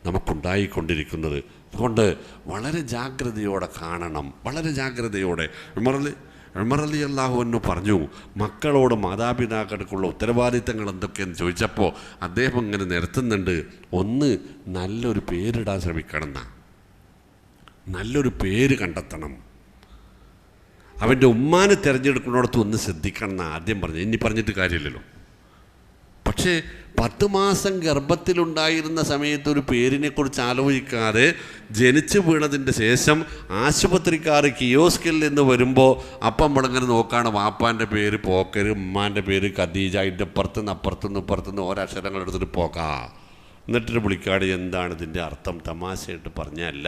നമുക്കുണ്ടായിക്കൊണ്ടിരിക്കുന്നത്. അതുകൊണ്ട് വളരെ ജാഗ്രതയോടെ കാണണം, വളരെ ജാഗ്രതയോടെ. ഉമർ റളിയല്ലാഹു അൻഹു പറഞ്ഞു, മക്കളോട് മാതാപിതാക്കൾക്കുള്ള ഉത്തരവാദിത്തങ്ങൾ എന്തൊക്കെയെന്ന് ചോദിച്ചപ്പോൾ അദ്ദേഹം ഇങ്ങനെ നിരത്തുന്നുണ്ട്. ഒന്ന്, നല്ലൊരു പേരിടാൻ ശ്രമിക്കണം എന്നാ, നല്ലൊരു പേര് കണ്ടെത്തണം. അവൻ്റെ ഉമ്മാനെ തിരഞ്ഞെടുക്കുന്നിടത്ത് ഒന്ന് ശ്രദ്ധിക്കണം എന്നാണ് ആദ്യം പറഞ്ഞത്. ഇനി പറഞ്ഞിട്ട് കാര്യമില്ലല്ലോ. പക്ഷേ 10 മാസം ഗർഭത്തിലുണ്ടായിരുന്ന സമയത്ത് ഒരു പേരിനെക്കുറിച്ച് ആലോചിക്കാതെ ജനിച്ചു വീണതിൻ്റെ ശേഷം ആശുപത്രിക്കാർ കിയോസ്കിൽ നിന്ന് വരുമ്പോൾ അപ്പം നമ്മളിങ്ങനെ നോക്കുകയാണ്, വാപ്പാൻ്റെ പേര് പോക്കര്, ഉമ്മാൻ്റെ പേര് ഖദീജ, അതിൻ്റെ അപ്പുറത്തുനിന്ന് ഓരക്ഷരങ്ങൾ എടുത്തിട്ട് പോക്കാ, എന്നിട്ട് വിളിക്കാട് എന്താണ് ഇതിൻ്റെ അർത്ഥം തമാശയായിട്ട് പറഞ്ഞല്ല.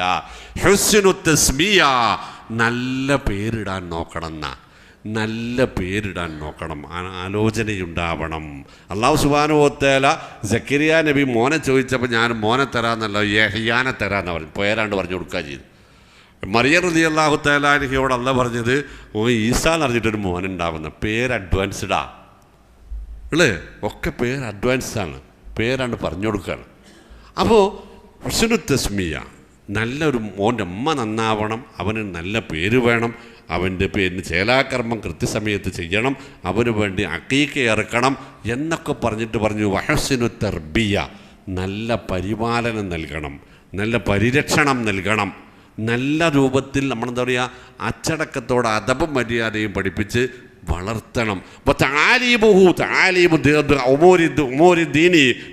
ഹുസ്നു തസ്മിയ, നല്ല പേരിടാൻ നോക്കണം എന്നാ, നല്ല പേരിടാൻ നോക്കണം, ആലോചനയുണ്ടാവണം. അല്ലാഹു സുബ്ഹാനഹു വ തആല സക്കരിയ നബി മോനെ ചോദിച്ചപ്പോൾ ഞാൻ മോനെ തരാമെന്നല്ല യഹ്യാനെ തരാമെന്ന് പറഞ്ഞു, പേരാണ്ട് പറഞ്ഞു കൊടുക്കുക ചെയ്തു. മറിയം റളിയല്ലാഹു തആല അൻഹയോട് അല്ലാഹു പറഞ്ഞത് ഈസാ എന്ന് പറഞ്ഞിട്ടൊരു മോനുണ്ടാവുന്ന പേര് അഡ്വാൻസ്ഡാ അല്ലേ, ഒക്കെ പേര് അഡ്വാൻസ്ഡാണ്, പേരാണ്ട് പറഞ്ഞു കൊടുക്കുകയാണ്. അപ്പോൾ ഹുസ്നു തസ്മിയ, നല്ലൊരു മോൻ്റെ ഉമ്മ നന്നാവണം, അവന് നല്ല പേര് വേണം, അവൻ്റെ പേരിന് ചേലാകർമ്മം കൃത്യസമയത്ത് ചെയ്യണം, അവന് വേണ്ടി അഖീഖ ഇറക്കണം എന്നൊക്കെ പറഞ്ഞു. വഹ്സിനു തർബിയ, നല്ല പരിപാലനം നൽകണം, നല്ല പരിരക്ഷണം നൽകണം, നല്ല രൂപത്തിൽ നമ്മളെന്താ പറയുക, അച്ചടക്കത്തോടെ അദബും മര്യാദയും പഠിപ്പിച്ച് വളർത്തണം. അപ്പോൾ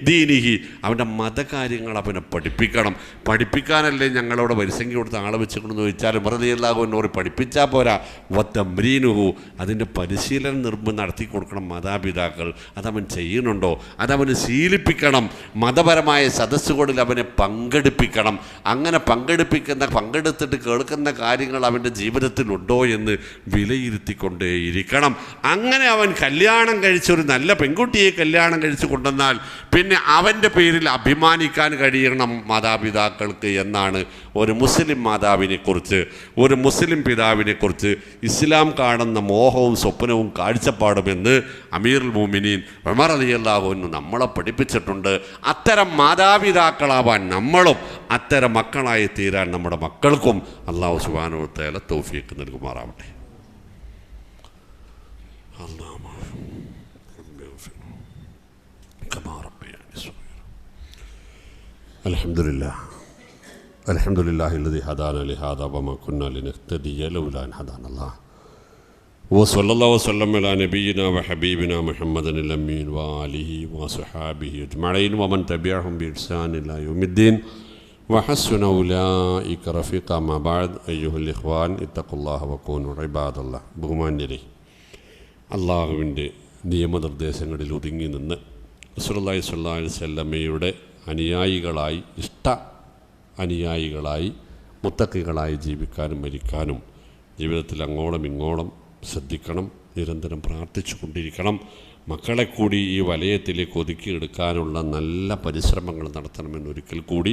ദീനിഹി, അവൻ്റെ മതകാര്യങ്ങൾ അവനെ പഠിപ്പിക്കണം. പഠിപ്പിക്കാനല്ലേ ഞങ്ങളവിടെ വരിസംഖ്യ കൊടുത്ത് ആളെ വെച്ചിട്ടുണ്ടെന്ന് ചോദിച്ചാൽ റളിയല്ലാഹു അൻഹു പഠിപ്പിച്ചാൽ പോരാ, വതംരീനുഹു, അതിൻ്റെ പരിശീലനം നടത്തി കൊടുക്കണം മാതാപിതാക്കൾ. അതവൻ ചെയ്യുന്നുണ്ടോ, അതവന് ശീലിപ്പിക്കണം. മതപരമായ സദസ്സുകളിൽ അവനെ പങ്കെടുപ്പിക്കണം. അങ്ങനെ പങ്കെടുത്തിട്ട് കേൾക്കുന്ന കാര്യങ്ങൾ അവൻ്റെ ജീവിതത്തിലുണ്ടോ എന്ന് വിലയിരുത്തിക്കൊണ്ടേയിരിക്കണം. അങ്ങനെ അവൻ കല്യാണം കഴിച്ചൊരു നല്ല പെൺകുട്ടിയെ കല്യാണം കഴിച്ച് കൊണ്ടുവന്നാൽ പിന്നെ അവൻ്റെ പേരിൽ അഭിമാനിക്കാൻ കഴിയണം മാതാപിതാക്കൾക്ക് എന്നാണ് ഒരു മുസ്ലിം മാതാവിനെക്കുറിച്ച്, ഒരു മുസ്ലിം പിതാവിനെക്കുറിച്ച് ഇസ്ലാം കാണുന്ന മോഹവും സ്വപ്നവും കാഴ്ചപ്പാടുമെന്ന് അമീറുൽ മുഅ്മിനീൻ ഉമർ റളിയല്ലാഹു അൻഹു നമ്മളെ പഠിപ്പിച്ചിട്ടുണ്ട്. അത്തരം മാതാപിതാക്കളാവാൻ നമ്മളും അത്തരം മക്കളായി തീരാൻ നമ്മുടെ മക്കൾക്കും അല്ലാഹു സുബ്ഹാനഹു വ തആല തൗഫീഖ് നൽകുമാറാവട്ടെ. അൽഹംദുലില്ലാഹില്ലദീ ഹദാനാ ലിഹാദാ വമാ കുന്നാ ലിനഹ്തദിയ ലൗലാ അൻ ഹദാനല്ലാഹ് വസല്ലല്ലാഹു വസല്ലമ അലാ നബിയിനാ വഹബീബിനാ മുഹമ്മദിനിൽ അമീൻ വആലിഹി വസഹാബിഹി അജ്മഈൻ വമൻ തബിഅഹും ബിഇഹ്സാൻ ഇലാ യൗമിദ്ദീൻ വഹസ്സുന ഉലൈക റഫീഖ. അമ്മാ ബഅദ് അയ്യുഹൽ ഇഖ്വാൻ ഇത്തഖുല്ലാഹ വകൂനു ഇബാദല്ലാഹ്. ബഹുമാന്യരേ, അള്ളാഹുവിൻ്റെ നിയമനിർദ്ദേശങ്ങളിൽ ഒതുങ്ങി നിന്ന് റസൂലുള്ളാഹി സ്വല്ലല്ലാഹു അലൈഹി വസല്ലമയുടെ അനുയായികളായി, അനുയായികളായി മുത്തഖികളായി ജീവിക്കാനും മരിക്കാനും ജീവിതത്തിൽ അങ്ങോളം ഇങ്ങോളം ശ്രദ്ധിക്കണം, നിരന്തരം പ്രാർത്ഥിച്ചു കൊണ്ടിരിക്കണം. മക്കളെ കൂടി ഈ വലയത്തിലേക്ക് ഒതുക്കിയെടുക്കാനുള്ള നല്ല പരിശ്രമങ്ങൾ നടത്തണമെന്നൊരിക്കൽ കൂടി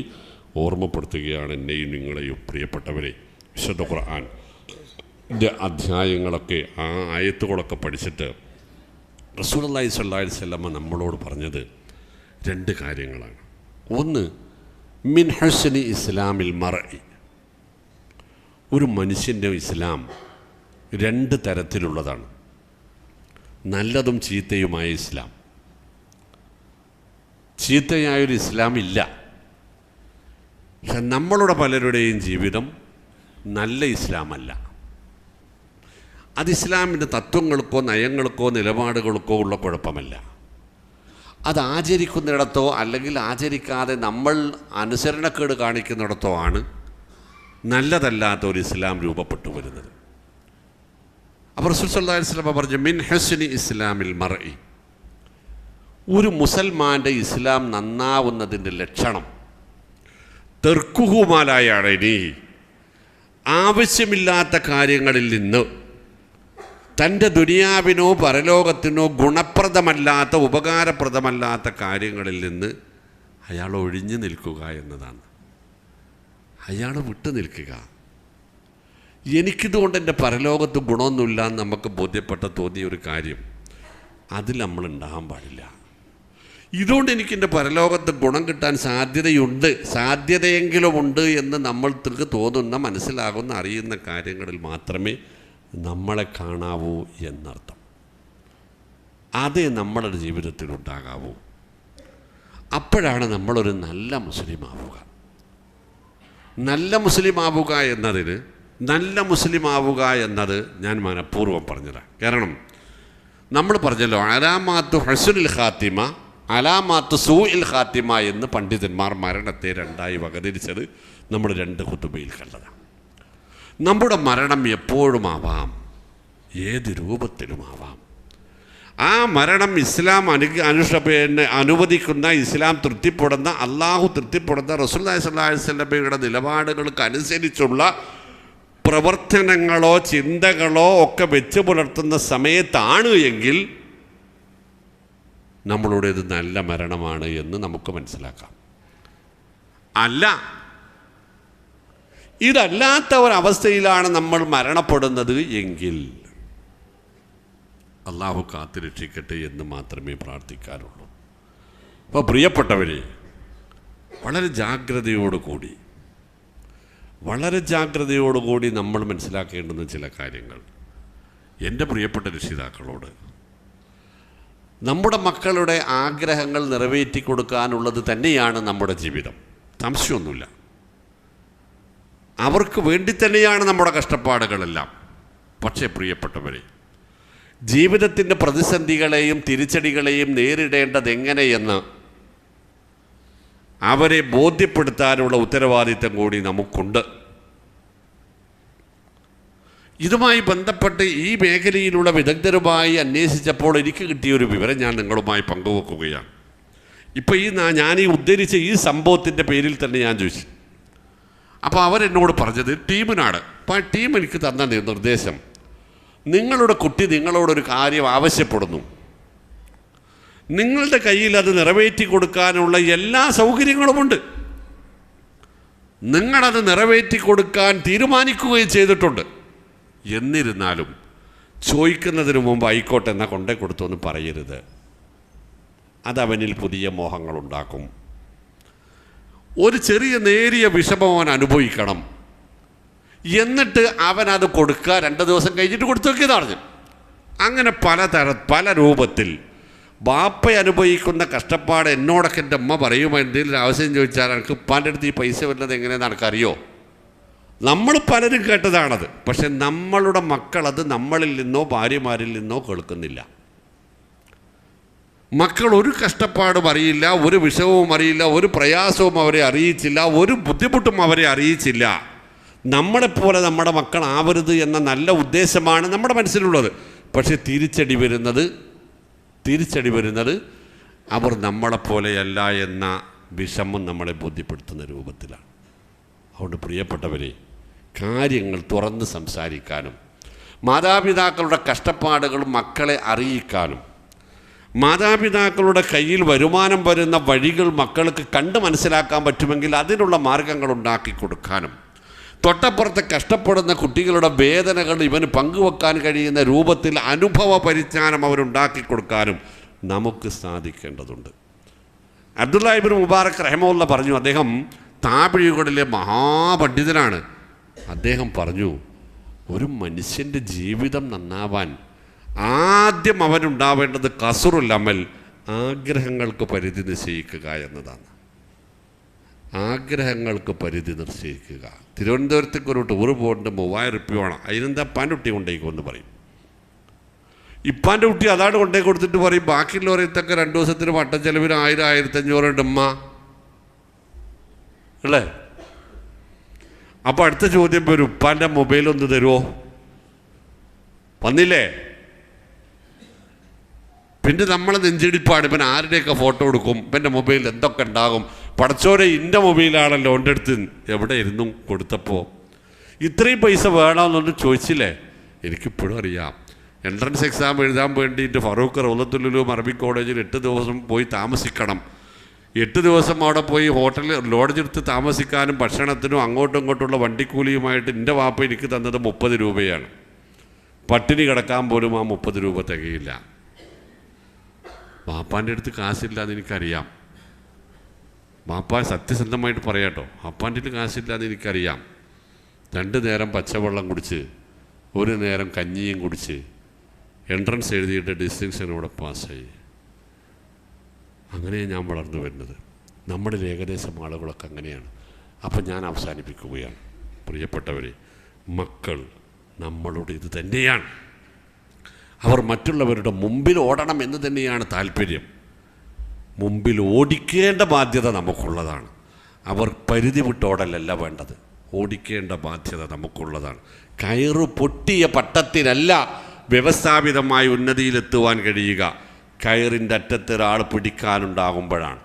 ഓർമ്മപ്പെടുത്തുകയാണ് എന്നെയും നിങ്ങളെയും പ്രിയപ്പെട്ടവരെ. വിശുദ്ധ ഖുർആൻ്റെ അധ്യായങ്ങളൊക്കെ, ആ ആയത്തുകളൊക്കെ പഠിച്ചിട്ട് റസൂലുള്ളാഹി സ്വല്ലല്ലാഹു അലൈഹി വസല്ലമ നമ്മളോട് പറഞ്ഞത് 2 കാര്യങ്ങളാണ്. ഒന്ന്, മിൻ ഹുസ്നി ഇസ്ലാമിൽ മർഇ, ഒരു മനുഷ്യൻ്റെ ഇസ്ലാം 2 തരത്തിലുള്ളതാണ്. നല്ലതും ചീത്തയുമായ ഇസ്ലാം. ചീത്തയായൊരു ഇസ്ലാം ഇല്ല. പക്ഷെ നമ്മളുടെ പലരുടെയും ജീവിതം നല്ല ഇസ്ലാമല്ല. അത് ഇസ്ലാമിൻ്റെ തത്വങ്ങൾക്കോ നയങ്ങൾക്കോ നിലപാടുകൾക്കോ ഉള്ള കുഴപ്പമല്ല. അത് ആചരിക്കുന്നിടത്തോ അല്ലെങ്കിൽ ആചരിക്കാതെ നമ്മൾ അനുസരണക്കേട് കാണിക്കുന്നിടത്തോ ആണ് നല്ലതല്ലാത്ത ഒരു ഇസ്ലാം രൂപപ്പെട്ടു വരുന്നത്. അപ്പോൾ റസൂൽ സല്ലല്ലാഹു അലൈഹി വസല്ലം പറഞ്ഞു, മിൻ ഹുസ്നി ഇസ്ലാമിൽ മർഇ, ഒരു മുസൽമാൻ്റെ ഇസ്ലാം നന്നാവുന്നതിൻ്റെ ലക്ഷണം തെർക്കുഹുമാലായാണ്. ഇനി ആവശ്യമില്ലാത്ത കാര്യങ്ങളിൽ നിന്ന്, തൻ്റെ ദുനിയാവിനോ പരലോകത്തിനോ ഗുണപ്രദമല്ലാത്ത ഉപകാരപ്രദമല്ലാത്ത കാര്യങ്ങളിൽ നിന്ന് അയാൾ ഒഴിഞ്ഞു നിൽക്കുക എന്നതാണ്. അയാൾ വിട്ടു നിൽക്കുക. എനിക്കിതുകൊണ്ട് എൻ്റെ പരലോകത്ത് ഗുണമൊന്നുമില്ല എന്ന് നമുക്ക് തോന്നിയ ഒരു കാര്യം അതിൽ നമ്മൾ ഉണ്ടാകാൻ പാടില്ല. ഇതുകൊണ്ട് എനിക്കെൻ്റെ പരലോകത്ത് ഗുണം കിട്ടാൻ സാധ്യതയെങ്കിലും ഉണ്ട് എന്ന് നമ്മൾക്ക് തോന്നുന്ന, മനസ്സിലാകുന്ന, അറിയുന്ന കാര്യങ്ങളിൽ മാത്രമേ നമ്മളെ കാണാവൂ എന്നർത്ഥം. അതേ നമ്മളുടെ ജീവിതത്തിൽ ഉണ്ടാകാവൂ. അപ്പോഴാണ് നമ്മളൊരു നല്ല മുസ്ലിം ആവുക. നല്ല മുസ്ലിം ആവുക എന്നത് ഞാൻ മനഃപൂർവ്വം പറഞ്ഞതാണ്. കാരണം നമ്മൾ പറഞ്ഞല്ലോ, അലാമാത്തു ഹസ്നുൽ ഖാത്തിമ, അലാമാത്തു സൂഇൽ ഖാത്തിമ എന്ന് പണ്ഡിതന്മാർ മരണത്തെ രണ്ടായി വകതിരിച്ചത് നമ്മൾ 2 ഖുതുബയിൽ കണ്ടതാണ്. നമ്മുടെ മരണം എപ്പോഴും ആവാം, ഏത് രൂപത്തിലുമാവാം. ആ മരണം ഇസ്ലാം അനുവദിക്കുന്ന, ഇസ്ലാം തൃപ്തിപ്പെടുന്ന, അള്ളാഹു തൃപ്തിപ്പെടുന്ന, റസൂലുള്ളാഹി സ്വല്ലല്ലാഹു അലൈഹി വസല്ലമയുടെ നിലപാടുകൾക്ക് അനുസരിച്ചുള്ള പ്രവർത്തനങ്ങളോ ചിന്തകളോ ഒക്കെ വെച്ച് പുലർത്തുന്ന സമയത്താണ് എങ്കിൽ നമ്മളുടേത് നല്ല മരണമാണ് എന്ന് നമുക്ക് മനസ്സിലാക്കാം. അല്ല, ഇതല്ലാത്ത ഒരവസ്ഥയിലാണ് നമ്മൾ മരണപ്പെടുന്നത് എങ്കിൽ അള്ളാഹു കാത്തുരക്ഷിക്കട്ടെ എന്ന് മാത്രമേ പ്രാർത്ഥിക്കാറുള്ളൂ. അപ്പോൾ പ്രിയപ്പെട്ടവരെ, വളരെ ജാഗ്രതയോടുകൂടി നമ്മൾ മനസ്സിലാക്കേണ്ടുന്ന ചില കാര്യങ്ങൾ എൻ്റെ പ്രിയപ്പെട്ട രക്ഷിതാക്കളോട്, നമ്മുടെ മക്കളുടെ ആഗ്രഹങ്ങൾ നിറവേറ്റി കൊടുക്കാനുള്ളത് തന്നെയാണ് നമ്മുടെ ജീവിതം, സംശയമൊന്നുമില്ല. അവർക്ക് വേണ്ടി തന്നെയാണ് നമ്മുടെ കഷ്ടപ്പാടുകളെല്ലാം. പക്ഷേ പ്രിയപ്പെട്ടവരെ, ജീവിതത്തിൻ്റെ പ്രതിസന്ധികളെയും തിരിച്ചടികളെയും നേരിടേണ്ടത് എങ്ങനെയെന്ന് അവരെ ബോധ്യപ്പെടുത്താനുള്ള ഉത്തരവാദിത്തം കൂടി നമുക്കുണ്ട്. ഇതുമായി ബന്ധപ്പെട്ട് ഈ മേഖലയിലുള്ള വിദഗ്ധരുമായി അന്വേഷിച്ചപ്പോൾ എനിക്ക് കിട്ടിയൊരു വിവരം ഞാൻ നിങ്ങളുമായി പങ്കുവെക്കുകയാണ്. ഇപ്പോൾ ഞാൻ ഉദ്ധരിച്ച ഈ സംഭവത്തിൻ്റെ പേരിൽ തന്നെ ഞാൻ ചോദിച്ചു. അപ്പോൾ അവരെന്നോട് പറഞ്ഞത്, ടീമിനാണ്. അപ്പോൾ ആ ടീം എനിക്ക് തന്ന നിർദ്ദേശം, നിങ്ങളുടെ കുട്ടി നിങ്ങളോടൊരു കാര്യം ആവശ്യപ്പെടുന്നു, നിങ്ങളുടെ കയ്യിൽ അത് നിറവേറ്റി കൊടുക്കാനുള്ള എല്ലാ സൗകര്യങ്ങളുമുണ്ട്, നിങ്ങളത് നിറവേറ്റി കൊടുക്കാൻ തീരുമാനിക്കുകയും ചെയ്തിട്ടുണ്ട്. എന്നിരുന്നാലും ചോദിക്കുന്നതിന് മുമ്പ് ആയിക്കോട്ടെ എന്നാൽ കൊണ്ടേ കൊടുത്തൊന്നും പറയരുത്. അതവനിൽ പുതിയ മോഹങ്ങളുണ്ടാക്കും. ഒരു ചെറിയ നേരിയ വിഷമം അവൻ അനുഭവിക്കണം. എന്നിട്ട് അവനത് കൊടുക്കുക, 2 ദിവസം കഴിഞ്ഞിട്ട് കൊടുത്തു നോക്കിയതാണ്. അങ്ങനെ പല രൂപത്തിൽ ബാപ്പ അനുഭവിക്കുന്ന കഷ്ടപ്പാട് എന്നോടൊക്കെ എൻ്റെ അമ്മ പറയുമ്പോൾ എന്തെങ്കിലും ആവശ്യം ചോദിച്ചാൽ എനിക്ക് ഉപ്പാൻ്റെ അടുത്ത് ഈ പൈസ വരുന്നത് എങ്ങനെയാണെന്ന് എനിക്കറിയോ? നമ്മൾ പലരും കേട്ടതാണത്. പക്ഷെ നമ്മളുടെ മക്കളത് നമ്മളിൽ നിന്നോ ഭാര്യമാരിൽ നിന്നോ കേൾക്കുന്നില്ല. മക്കൾ ഒരു കഷ്ടപ്പാടും അറിയില്ല, ഒരു വിഷമവും അറിയില്ല, ഒരു പ്രയാസവും അവരെ അറിയിച്ചില്ല, ഒരു ബുദ്ധിമുട്ടും അവരെ അറിയിച്ചില്ല. നമ്മളെപ്പോലെ നമ്മുടെ മക്കൾ ആവരുത് എന്ന നല്ല ഉദ്ദേശമാണ് നമ്മുടെ മനസ്സിലുള്ളത്. പക്ഷെ തിരിച്ചടി വരുന്നത് അവർ നമ്മളെപ്പോലെയല്ല എന്ന വിഷമം നമ്മളെ ബോധ്യപ്പെടുത്തുന്ന രൂപത്തിലാണ്. അതുകൊണ്ട് പ്രിയപ്പെട്ടവരെ, കാര്യങ്ങൾ തുറന്ന് സംസാരിക്കാനും മാതാപിതാക്കളുടെ കഷ്ടപ്പാടുകൾ മക്കളെ അറിയിക്കാനും മാതാപിതാക്കളുടെ കയ്യിൽ വരുമാനം വരുന്ന വഴികൾ മക്കൾക്ക് കണ്ട് മനസ്സിലാക്കാൻ പറ്റുമെങ്കിൽ അതിനുള്ള മാർഗങ്ങൾ ഉണ്ടാക്കി കൊടുക്കാനും തൊട്ടപ്പുറത്ത് കഷ്ടപ്പെടുന്ന കുട്ടികളുടെ വേദനകൾ ഇവന് പങ്കുവെക്കാൻ കഴിയുന്ന രൂപത്തിൽ അനുഭവ പരിജ്ഞാനം അവരുണ്ടാക്കി കൊടുക്കാനും നമുക്ക് സാധിക്കേണ്ടതുണ്ട്. അബ്ദുല്ലാഹി ഇബ്നു മുബാറക് റഹിമഹുല്ലാഹ് പറഞ്ഞു, അദ്ദേഹം താബിഈകളിലെ മഹാപണ്ഡിതനാണ്. അദ്ദേഹം പറഞ്ഞു, ഒരു മനുഷ്യൻ്റെ ജീവിതം നന്നാവാൻ ആദ്യം അവനുണ്ടാവേണ്ടത് ഖസ്റുൽ അമൽ, ആഗ്രഹങ്ങൾക്ക് പരിധി നിശ്ചയിക്കുക എന്നതാണ്. ആഗ്രഹങ്ങൾക്ക് പരിധി നിശ്ചയിക്കുക. തിരുവനന്തപുരത്തേക്ക് ഒരു ടൂറ് പോകേണ്ട 3000 റുപ്യ വേണം. അതിനെന്താ ഇപ്പാൻ്റെ കുട്ടി കൊണ്ടേക്കുമെന്ന് പറയും. ഇപ്പാൻ്റെ കുട്ടി അതാണ് കൊണ്ടേ കൊടുത്തിട്ട് പറയും, ബാക്കിയുള്ളവരത്തൊക്കെ 2 ദിവസത്തിന് വട്ടം ചെലവിന് 1000-1500 ഉണ്ട് ഉമ്മ അല്ലേ? അപ്പോൾ അടുത്ത ചോദ്യം വരും, ഉപ്പാൻ്റെ മൊബൈലൊന്ന് തരുമോ? വന്നില്ലേ? പിന്നെ നമ്മളെ നെഞ്ചിടിപ്പാണ്. ഇപ്പം ആരുടെയൊക്കെ ഫോട്ടോ എടുക്കും, ഇപ്പം മൊബൈലിൽ എന്തൊക്കെ ഉണ്ടാകും. പടച്ചോരെ എൻ്റെ മൊബൈലാണല്ലോ എൻ്റെ അടുത്ത് എവിടെ ഇരുന്നും കൊടുത്തപ്പോൾ ഇത്രയും പൈസ വേണമെന്നൊന്ന് ചോദിച്ചില്ലേ? എനിക്കിപ്പോഴും അറിയാം. എൻട്രൻസ് എക്സാം എഴുതാൻ വേണ്ടിയിട്ട് ഫറൂഖ് റൗലത്തുലുലൂം അറബിക് കോളേജിൽ 8 ദിവസം പോയി താമസിക്കണം. 8 ദിവസം അവിടെ പോയി ഹോട്ടലിൽ ലോഡ്ജ് എടുത്ത് താമസിക്കാനും ഭക്ഷണത്തിനും അങ്ങോട്ടും ഇങ്ങോട്ടുള്ള വണ്ടിക്കൂലിയുമായിട്ട് എൻ്റെ വാപ്പ എനിക്ക് തന്നത് 30 രൂപയാണ്. പട്ടിണി കിടക്കാൻ പോലും ആ 30 രൂപ തികയില്ല. വാപ്പാൻ്റെ അടുത്ത് കാശില്ലാന്ന് എനിക്കറിയാം. വാപ്പ സത്യസന്ധമായിട്ട് പറയാട്ടോ, വാപ്പാൻ്റെ അടുത്ത് കാശില്ലാന്ന് എനിക്കറിയാം. 2 നേരം പച്ചവെള്ളം കുടിച്ച് 1 നേരം കഞ്ഞിയും കുടിച്ച് എൻട്രൻസ് എഴുതിയിട്ട് ഡിസ്റ്റിങ്ഷനോടെ പാസ്സായി. അങ്ങനെ ഞാൻ വളർന്നു വരുന്നത്. നമ്മളിൽ ഏകദേശം ആളുകളൊക്കെ അങ്ങനെയാണ്. അപ്പം ഞാൻ അവസാനിപ്പിക്കുകയാണ്. പ്രിയപ്പെട്ടവരെ, മക്കൾ നമ്മളോട് ഇത് തന്നെയാണ്. അവർ മറ്റുള്ളവരുടെ മുമ്പിൽ ഓടണം എന്ന് തന്നെയാണ് താല്പര്യം. മുമ്പിൽ ഓടിക്കേണ്ട ബാധ്യത നമുക്കുള്ളതാണ്. അവർ പരിധി വിട്ടോടലല്ല വേണ്ടത്, ഓടിക്കേണ്ട ബാധ്യത നമുക്കുള്ളതാണ്. കയറ് പൊട്ടിയ പട്ടത്തിനല്ല വ്യവസ്ഥാപിതമായി ഉന്നതിയിലെത്തുവാൻ കഴിയുക. കയറിൻ്റെ അറ്റത്ത് ഒരാൾ പിടിക്കാനുണ്ടാകുമ്പോഴാണ്.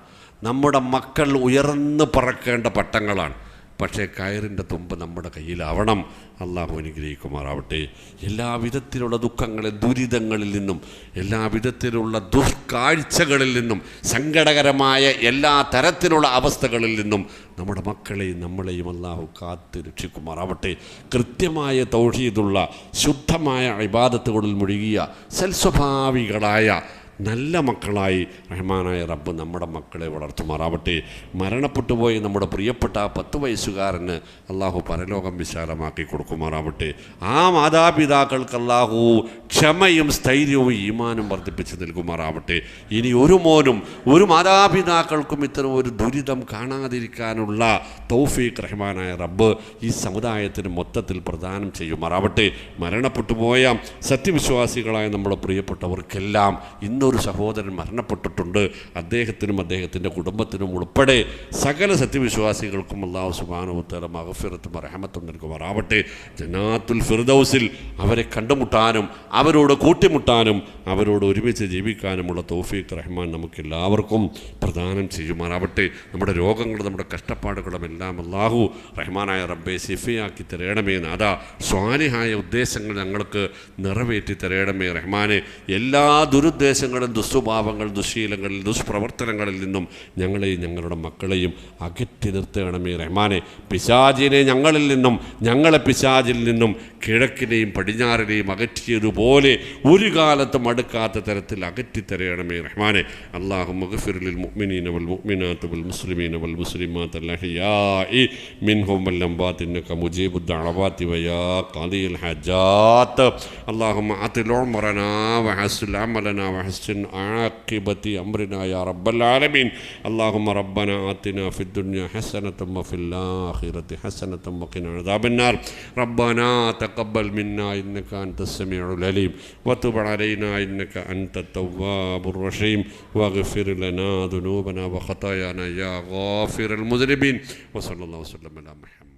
നമ്മുടെ മക്കൾ ഉയർന്നു പറക്കേണ്ട പട്ടങ്ങളാണ്. പക്ഷേ കയറിൻ്റെ തുമ്പ് നമ്മുടെ കയ്യിലാവണം. അള്ളാഹു അനുഗ്രഹിക്കുമാറാവട്ടെ. എല്ലാവിധത്തിലുള്ള ദുഃഖങ്ങളിൽ, ദുരിതങ്ങളിൽ നിന്നും, എല്ലാവിധത്തിലുള്ള ദുഷ്കാഴ്ചകളിൽ നിന്നും, സങ്കടകരമായ എല്ലാ തരത്തിലുള്ള അവസ്ഥകളിൽ നിന്നും നമ്മുടെ മക്കളെയും നമ്മളെയും അള്ളാഹു കാത്ത് രക്ഷിക്കുമാറാവട്ടെ. കൃത്യമായ തൗഹീദുള്ള ശുദ്ധമായ ഇബാദത്തുകളിൽ മുഴുകിയ സൽസ്വഭാവികളായ നല്ല മക്കളായി റഹ്മാനായ റബ്ബ് നമ്മുടെ മക്കളെ വളർത്തുമാറാവട്ടെ. മരണപ്പെട്ടുപോയി നമ്മുടെ പ്രിയപ്പെട്ട 10 വയസ്സുകാരന് അള്ളാഹു പരലോകം വിശാലമാക്കി കൊടുക്കുമാറാവട്ടെ. ആ മാതാപിതാക്കൾക്ക് അള്ളാഹു ക്ഷമയും സ്ഥൈര്യവും ഈമാനും വർദ്ധിപ്പിച്ച് നൽകുമാറാവട്ടെ. ഇനി ഒരു മോനും ഒരു മാതാപിതാക്കൾക്കും ഇത്തരം ഒരു ദുരിതം കാണാതിരിക്കാനുള്ള തൗഫീഖ് റഹ്മാനായ റബ്ബ് ഈ സമുദായത്തിന് മൊത്തത്തിൽ പ്രദാനം ചെയ്യുമാറാവട്ടെ. മരണപ്പെട്ടുപോയ സത്യവിശ്വാസികളായ നമ്മുടെ പ്രിയപ്പെട്ടവർക്കെല്ലാം ഇന്നൊരു സഹോദരൻ മരണപ്പെട്ടിട്ടുണ്ട്. അദ്ദേഹത്തിനും അദ്ദേഹത്തിൻ്റെ കുടുംബത്തിനും ഉൾപ്പെടെ സകല സത്യവിശ്വാസികൾക്കും അല്ലാഹു സുബ്ഹാനഹു വ തആല മഗ്ഫിറത്തും റഹ്മത്തും നൽകുമാറാവട്ടെ. ജന്നാത്തുൽ ഫിർദൗസിൽ അവരെ കണ്ടുമുട്ടാനും അവരോട് കൂട്ടിമുട്ടാനും അവരോട് ഒരുമിച്ച് ജീവിക്കാനുമുള്ള തൗഫീഖ് റഹ്മാൻ നമുക്കെല്ലാവർക്കും പ്രദാനം ചെയ്യുമാറാവട്ടെ. നമ്മുടെ രോഗങ്ങളും നമ്മുടെ കഷ്ടപ്പാടുകളും എല്ലാം അല്ലാഹു റഹ്മാനായ റബ്ബെ ശിഫയാക്കി തരയണമേ നാഥ. സ്വാലിഹായ ഉദ്ദേശങ്ങൾ ഞങ്ങൾക്ക് നിറവേറ്റി തരയണമേ റഹ്മാനെ. എല്ലാ ദുരുദ്ദേശങ്ങളും, ദുസ്വഭാവങ്ങൾ, ദുശ്ശീലങ്ങളിൽ, ദുഷ്പ്രവർത്തനങ്ങളിൽ നിന്നും ഞങ്ങളെയും ഞങ്ങളുടെ മക്കളെയും അകറ്റി നിർത്തണമേ റഹ്മാനെ. പിശാചിനെ ഞങ്ങളിൽ നിന്നും, ഞങ്ങളെ പിശാചിൽ നിന്നും കിഴക്കിനെയും പടിഞ്ഞാറിനെയും അകറ്റിയതുപോലെ ഒരു കാലത്തും അടുക്കാത്ത തരത്തിൽ അകറ്റിത്തരയണമേ റഹ്മാനെ. അല്ലാഹുമ്മ ഗ്ഫിർ ലിൽ മുഅ്മിനീന വൽ മുഅ്മിനാത്ത് വൽ മുസ്ലിമീന വൽ മുസ്ലിമാത്ത് അൽ അഹ്യാഇ മിൻഹും വൽ അംവാത് ഇന്നക മുജീബുദ് ദഅവാതി വയാ ഖാദിൽ ഹജാത്ത്. അല്ലാഹുമ്മ അതിൽ ഉമറനാ വഹസ്സുൽ അമലനാ വഹസ്സിൻ ആഖിബതി അംറിനാ യാ റബ്ബൽ ആലമീൻ. അല്ലാഹുമ്മ റബ്ബനാ ആതിനാ ഫിദ് ദുനിയ ഹസനതൻ വഫിൽ ആഖിറതി ഹസനതൻ വഖിനാ അദാബൻ നാർ. റബ്ബനാ തഖബ്ബൽ മിന്നാ ഇന്നക അൻതസ് സമീഉൽ അലീം വതുബ് അലൈനാ ഇന്നക അൻതത് തവ്വാബുർ റഹീം വഗ്ഫിർ ലനാ ദുനൂബനാ വഖതായാനാ യാ ഗാഫിറൽ മുദ്നിബീൻ. വസല്ലല്ലാഹു വസല്ലം അലാ മുഹമ്മദ്.